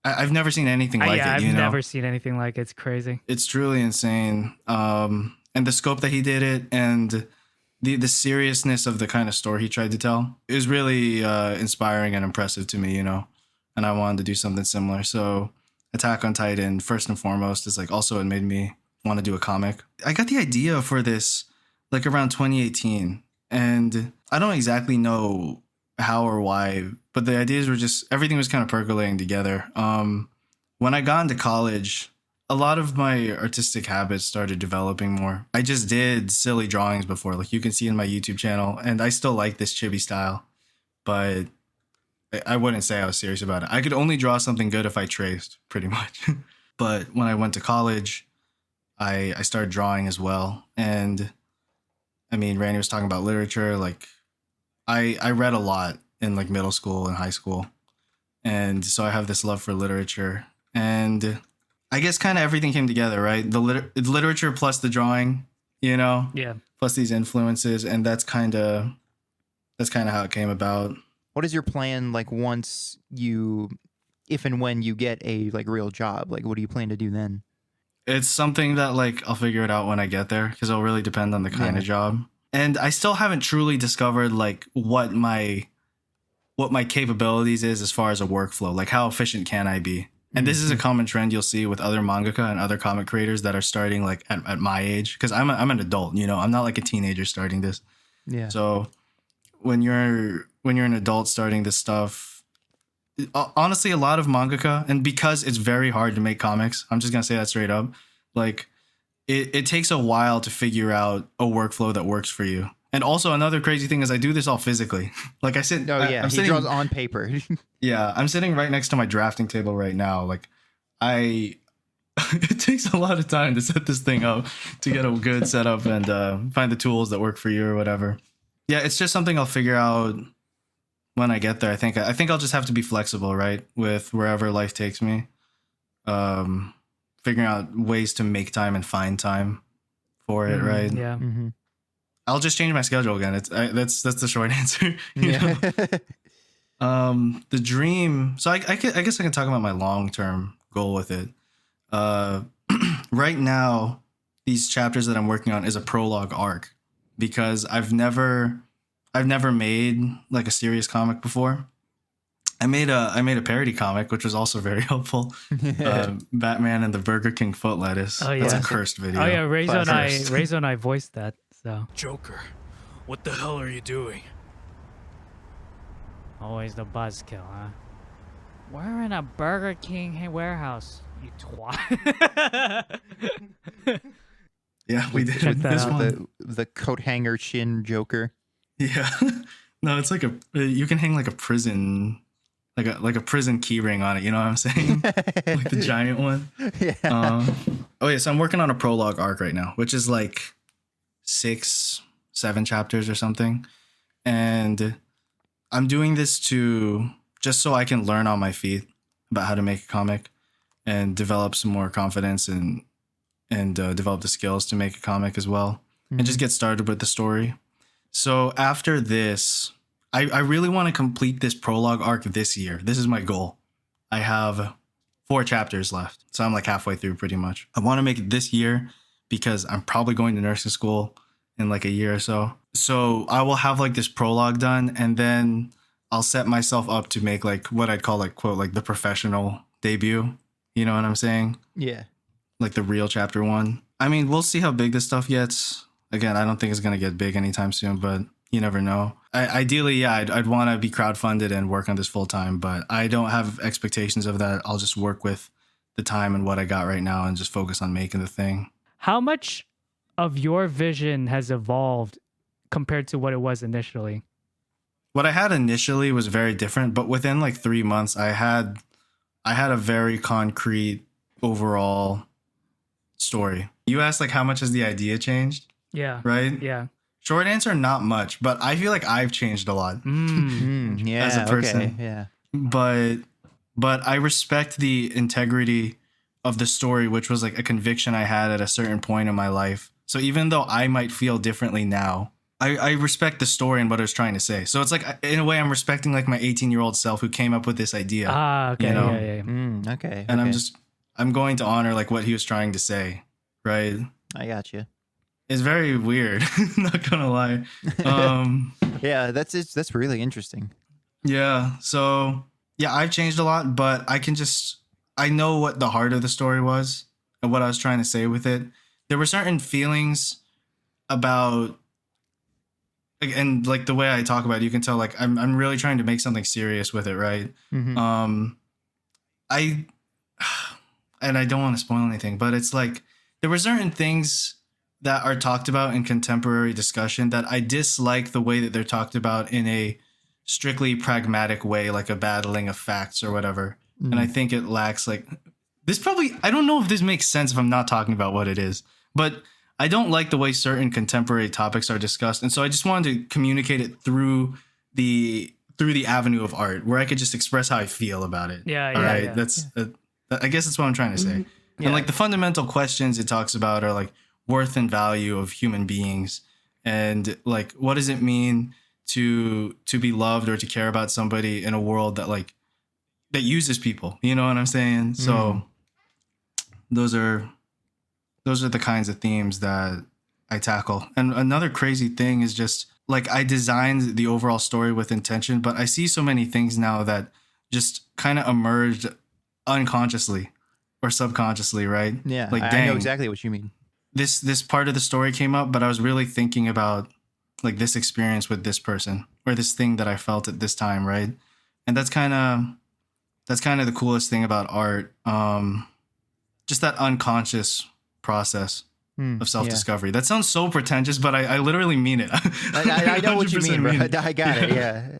I've never seen anything like it. I've never seen anything like it. It's crazy. It's truly insane. And the scope that he did it and the seriousness of the kind of story he tried to tell is really inspiring and impressive to me, you know, and I wanted to do something similar. So Attack on Titan, first and foremost, is like also it made me want to do a comic. I got the idea for this like around 2018. And I don't exactly know how or why, but the ideas were just, everything was kind of percolating together. When I got into college, a lot of my artistic habits started developing more. I just did silly drawings before, like you can see in my YouTube channel, and I still like this chibi style, but I wouldn't say I was serious about it. I could only draw something good if I traced, pretty much. But when I went to college, I started drawing as well. And I mean, Ranni was talking about literature. Like, I read a lot in like middle school and high school. And so I have this love for literature. And I guess kind of everything came together, right? The literature plus the drawing, you know? Yeah. Plus these influences. And that's kind of how it came about. What is your plan, like, once you, if and when you get a, like, real job? Like, what do you plan to do then? It's something that, like, I'll figure it out when I get there, because it'll really depend on the kind of job. And I still haven't truly discovered, like, what my capabilities is as far as a workflow. Like, how efficient can I be? And this is a common trend you'll see with other mangaka and other comic creators that are starting, like, at my age. Because I'm an adult, you know? I'm not, like, a teenager starting this. Yeah. So when you're an adult starting this stuff, honestly, a lot of mangaka, and because it's very hard to make comics, I'm just gonna say that straight up, like it takes a while to figure out a workflow that works for you. And also another crazy thing is I do this all physically. Like I said, he draws on paper. Yeah, I'm sitting right next to my drafting table right now. Like it takes a lot of time to set this thing up, to get a good setup and find the tools that work for you or whatever. Yeah, it's just something I'll figure out when I get there. I think I'll just have to be flexible, right, with wherever life takes me. Figuring out ways to make time and find time for it, right? Yeah. Mm-hmm. I'll just change my schedule again. That's the short answer. You know? The dream. So I guess I can talk about my long-term goal with it. Right now, these chapters that I'm working on is a prologue arc, because I've never made like a serious comic before. I made a parody comic, which was also very helpful. Batman and the Burger King foot lettuce. Oh, yeah. That's a cursed video. Oh yeah, REIZO and I voiced that. So Joker, what the hell are you doing? always the buzzkill, huh? We're in a Burger King warehouse, you twat. Yeah, we did Check that this out. one. The coat hanger chin Joker. Yeah, no, it's like you can hang like a prison, like a prison key ring on it. You know what I'm saying? Like the giant one. Yeah. Oh yeah, so I'm working on a prologue arc right now, which is like 6-7 chapters or something, and I'm doing this just so I can learn on my feet about how to make a comic and develop some more confidence and develop the skills to make a comic as well, and just get started with the story. So after this, I really want to complete this prologue arc this year. This is my goal. I have 4 chapters left, so I'm like halfway through pretty much. I want to make it this year because I'm probably going to nursing school in like a year or so. So I will have like this prologue done, and then I'll set myself up to make like what I'd call like quote like the professional debut. You know what I'm saying? Yeah. Like the real chapter 1. I mean, we'll see how big this stuff gets. Again, I don't think it's going to get big anytime soon, but you never know. Ideally, yeah, I'd want to be crowdfunded and work on this full time, but I don't have expectations of that. I'll just work with the time and what I got right now and just focus on making the thing. How much of your vision has evolved compared to what it was initially? What I had initially was very different, but within like 3 months, I had a very concrete overall story. You asked like how much has the idea changed? Yeah. Right? Yeah. Short answer, not much, but I feel like I've changed a lot Yeah. as a person. Okay. Yeah. But I respect the integrity of the story, which was like a conviction I had at a certain point in my life. So even though I might feel differently now, I respect the story and what I was trying to say. So it's like, in a way, I'm respecting like my 18-year-old self who came up with this idea. Ah, okay. You know? Yeah. Okay. And okay. I'm going to honor like what he was trying to say, right? I got you. It's very weird, not gonna lie. Yeah, that's really interesting. Yeah, so yeah, I've changed a lot, but I know what the heart of the story was and what I was trying to say with it. There were certain feelings about and like the way I talk about it, you can tell like I'm really trying to make something serious with it, right? Mhm. I and I don't want to spoil anything, but it's like there were certain things that are talked about in contemporary discussion that I dislike the way that they're talked about in a strictly pragmatic way, like a battling of facts or whatever. And I think it lacks like this probably, I don't know if this makes sense if I'm not talking about what it is, but I don't like the way certain contemporary topics are discussed. And so I just wanted to communicate it through the avenue of art where I could just express how I feel about it. Yeah, All yeah, right. yeah. That's I guess that's what I'm trying to say. And like the fundamental questions it talks about are like worth and value of human beings, and like what does it mean to be loved or to care about somebody in a world that like that uses people, you know what I'm saying? So those are the kinds of themes that I tackle. And another crazy thing is just like I designed the overall story with intention, but I see so many things now that just kind of emerged unconsciously or subconsciously, right? Yeah, like I know exactly what you mean. This part of the story came up, but I was really thinking about like this experience with this person or this thing that I felt at this time, right? And that's kind of the coolest thing about art. Just that unconscious process of self-discovery. That sounds so pretentious, but I literally mean it. I know what you mean, bro. I got it. Yeah.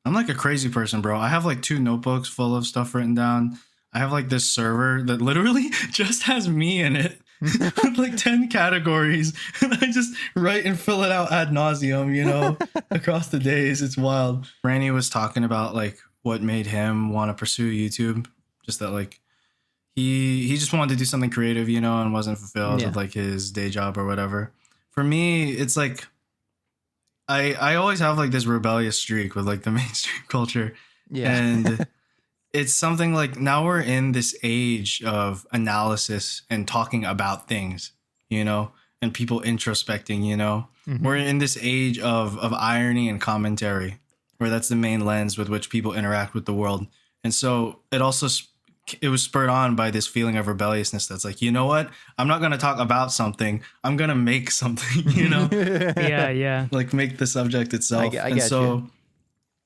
I'm like a crazy person, bro. I have like 2 notebooks full of stuff written down. I have like this server that literally just has me in it with like 10 categories. And I just write and fill it out ad nauseum, you know, across the days. It's wild. Ranni was talking about like what made him want to pursue YouTube. Just that like he just wanted to do something creative, you know, and wasn't fulfilled with like his day job or whatever. For me, it's like I always have like this rebellious streak with like the mainstream culture. Yeah. And it's something like now we're in this age of analysis and talking about things, you know, and people introspecting, you know. We're in this age of irony and commentary, where that's the main lens with which people interact with the world. And so it was spurred on by this feeling of rebelliousness that's like, you know what? I'm not going to talk about something. I'm going to make something, you know? Yeah. Like make the subject itself. I get you.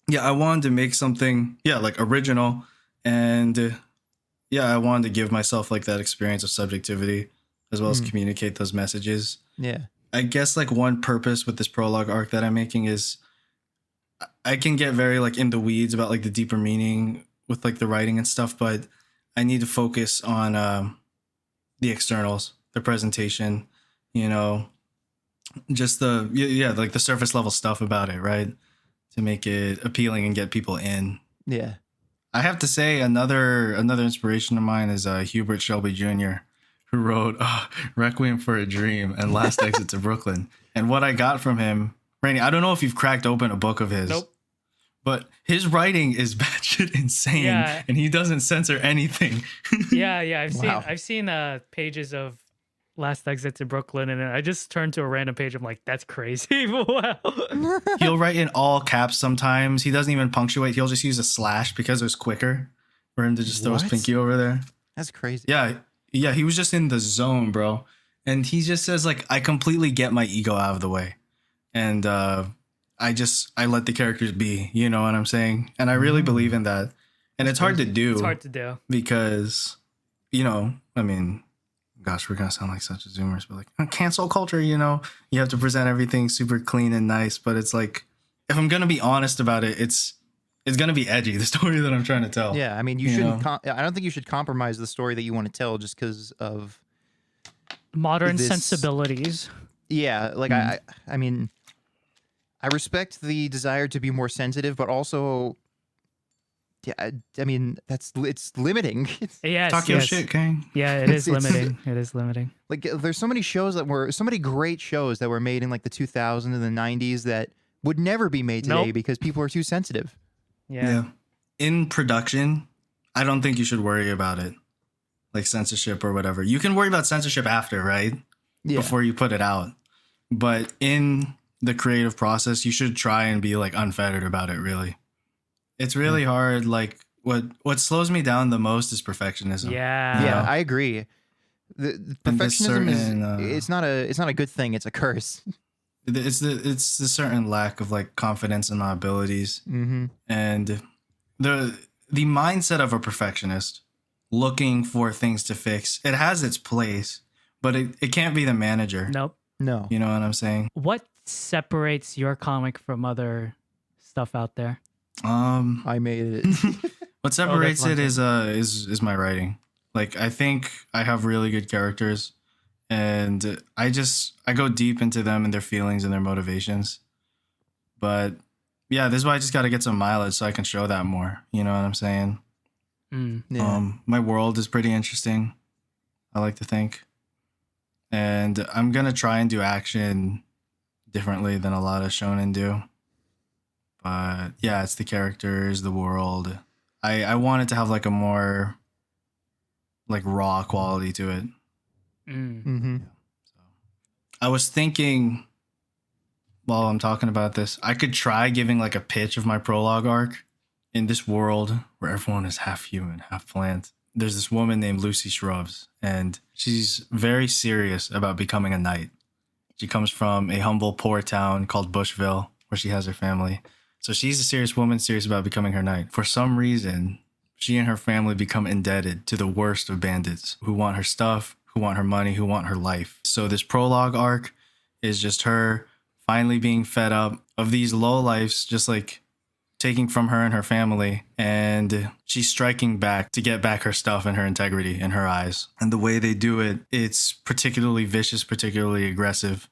Yeah, I wanted to make something, like original. And I wanted to give myself like that experience of subjectivity as well as communicate those messages. Yeah. I guess like one purpose with this prologue arc that I'm making is I can get very like in the weeds about like the deeper meaning with like the writing and stuff, but I need to focus on the externals, the presentation, you know, just the like the surface level stuff about it, right? To make it appealing and get people in. Yeah. I have to say another inspiration of mine is Hubert Shelby Jr., who wrote Requiem for a Dream and Last Exit to Brooklyn. And what I got from him, Ranni, I don't know if you've cracked open a book of his. Nope. But his writing is batshit insane, and he doesn't censor anything. Yeah. I've seen pages of Last Exit to Brooklyn, and I just turned to a random page. I'm like, that's crazy. Wow. He'll write in all caps sometimes. He doesn't even punctuate. He'll just use a slash because it was quicker for him to just throw his pinky over there. That's crazy. Yeah. He was just in the zone, bro. And he just says like, I completely get my ego out of the way, and I let the characters be. You know what I'm saying? And I really believe in that. And it's hard to do. It's hard to do because, you know, I mean. Gosh, we're gonna sound like such a zoomers, but like cancel culture, you know, you have to present everything super clean and nice. But it's like, if I'm gonna be honest about it, it's gonna be edgy. The story that I'm trying to tell. Yeah, I mean, you shouldn't. I don't think you should compromise the story that you want to tell just because of modern sensibilities. Yeah, like I mean, I respect the desire to be more sensitive, but also. Yeah, I mean it's limiting. Talk your shit, Kang. Yeah, it is limiting. It is limiting. Like there's so many great shows that were made in like the 2000s and the 90s that would never be made today because people are too sensitive. Yeah. In production, I don't think you should worry about it, like censorship or whatever. You can worry about censorship after, right? Yeah. Before you put it out. But in the creative process, you should try and be like unfettered about it. Really. It's really hard. Like what slows me down the most is perfectionism. Yeah, I agree. The perfectionism is it's not a good thing. It's a curse. it's the certain lack of like confidence in my abilities, and the mindset of a perfectionist looking for things to fix. It has its place, but it can't be the manager. Nope. No. You know what I'm saying? What separates your comic from other stuff out there? I made it. What separates it is my writing. Like, I think I have really good characters, and I go deep into them and their feelings and their motivations. But yeah, this is why I just got to get some mileage so I can show that more. You know what I'm saying? Yeah. My world is pretty interesting, I like to think. And I'm going to try and do action differently than a lot of shonen do. But yeah, it's the characters, the world. I want it to have like a more like raw quality to it. So, I was thinking while I'm talking about this, I could try giving like a pitch of my prologue arc in this world where everyone is half human, half plant. There's this woman named Lucy Shrubs, and she's very serious about becoming a knight. She comes from a humble, poor town called Bushville, where she has her family. So she's a serious woman, serious about becoming her knight. For some reason, she and her family become indebted to the worst of bandits who want her stuff, who want her money, who want her life. So this prologue arc is just her finally being fed up of these lowlifes, just like taking from her and her family, and she's striking back to get back her stuff and her integrity in her eyes. And the way they do it, it's particularly vicious, particularly aggressive,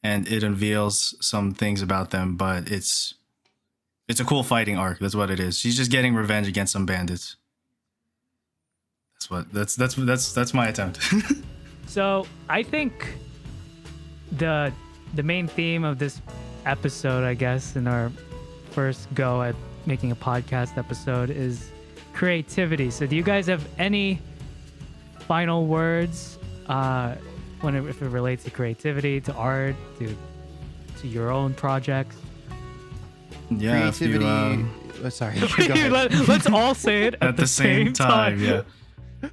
and it unveils some things about them, but it's a cool fighting arc. That's what it is. She's just getting revenge against some bandits. That's my attempt. So I think the main theme of this episode, I guess, in our first go at making a podcast episode, is creativity. So do you guys have any final words if it relates to creativity, to art, to your own projects? Yeah, Creativity. Sorry. Go ahead. Let's all say it at the same time. Yeah.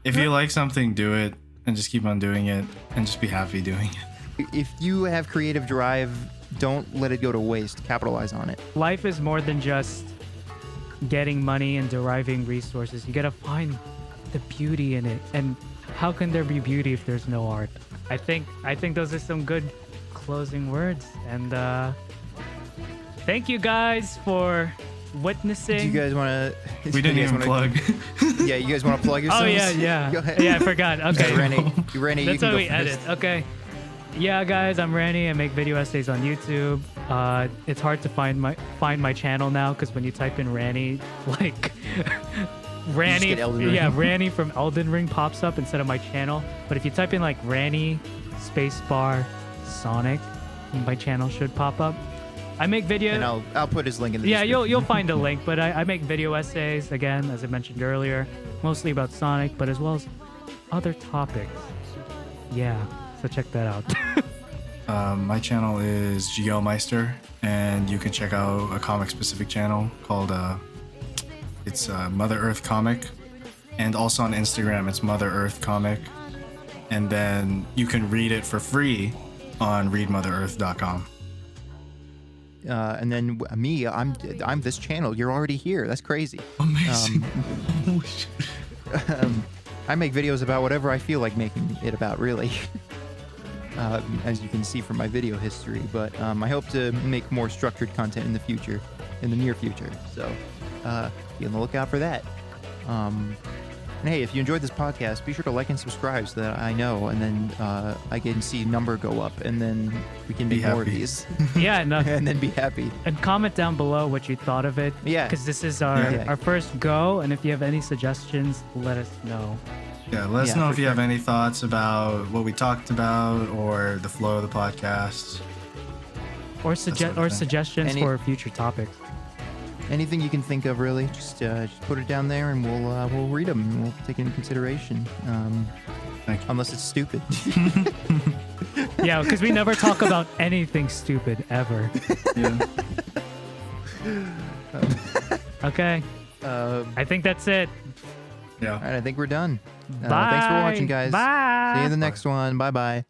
If you like something, do it and just keep on doing it and just be happy doing it. If you have creative drive, don't let it go to waste. Capitalize on it. Life is more than just getting money and deriving resources. You gotta find the beauty in it. And how can there be beauty if there's no art? I think those are some good closing words. And thank you guys for witnessing. Do you guys want to? We didn't even plug. Yeah, you guys want to plug yourselves? Oh yeah. Go ahead. Yeah, I forgot. Okay, Ranni, that's you can how go we edit. first. Okay. Yeah, guys, I'm Ranni. I make video essays on YouTube. It's hard to find my channel now because when you type in Ranni, like Ranni, Ranni from Elden Ring pops up instead of my channel. But if you type in like Ranni spacebar Sonic, my channel should pop up. I make video. And I'll put his link in the Yeah, description. you'll find a link. But I make video essays again, as I mentioned earlier, mostly about Sonic, but as well as other topics. Yeah. So check that out. My channel is Jiggelmeister, and you can check out a comic-specific channel called it's Mother Earth Comic, and also on Instagram it's Mother Earth Comic, and then you can read it for free on readmotherearth.com. And then me, I'm this channel. You're already here. That's crazy. Amazing. I make videos about whatever I feel like making it about, really. As you can see from my video history, but I hope to make more structured content in the near future. So be on the lookout for that. And hey, if you enjoyed this podcast, be sure to like and subscribe so that I know, and then I can see number go up, and then we can make more of these. Yeah, no. And then be happy. And comment down below what you thought of it. Yeah. Because this is our first go, and if you have any suggestions, let us know. Yeah, let us know if you have any thoughts about what we talked about or the flow of the podcast. Or suggestions for future topics. Anything you can think of, really, just put it down there, and we'll read them and we'll take it into consideration. Thank you. Unless it's stupid. Yeah, because we never talk about anything stupid ever. Yeah. Okay. I think that's it. Yeah. All right, I think we're done. Bye. Thanks for watching, guys. Bye. See you in the next one. Bye-bye.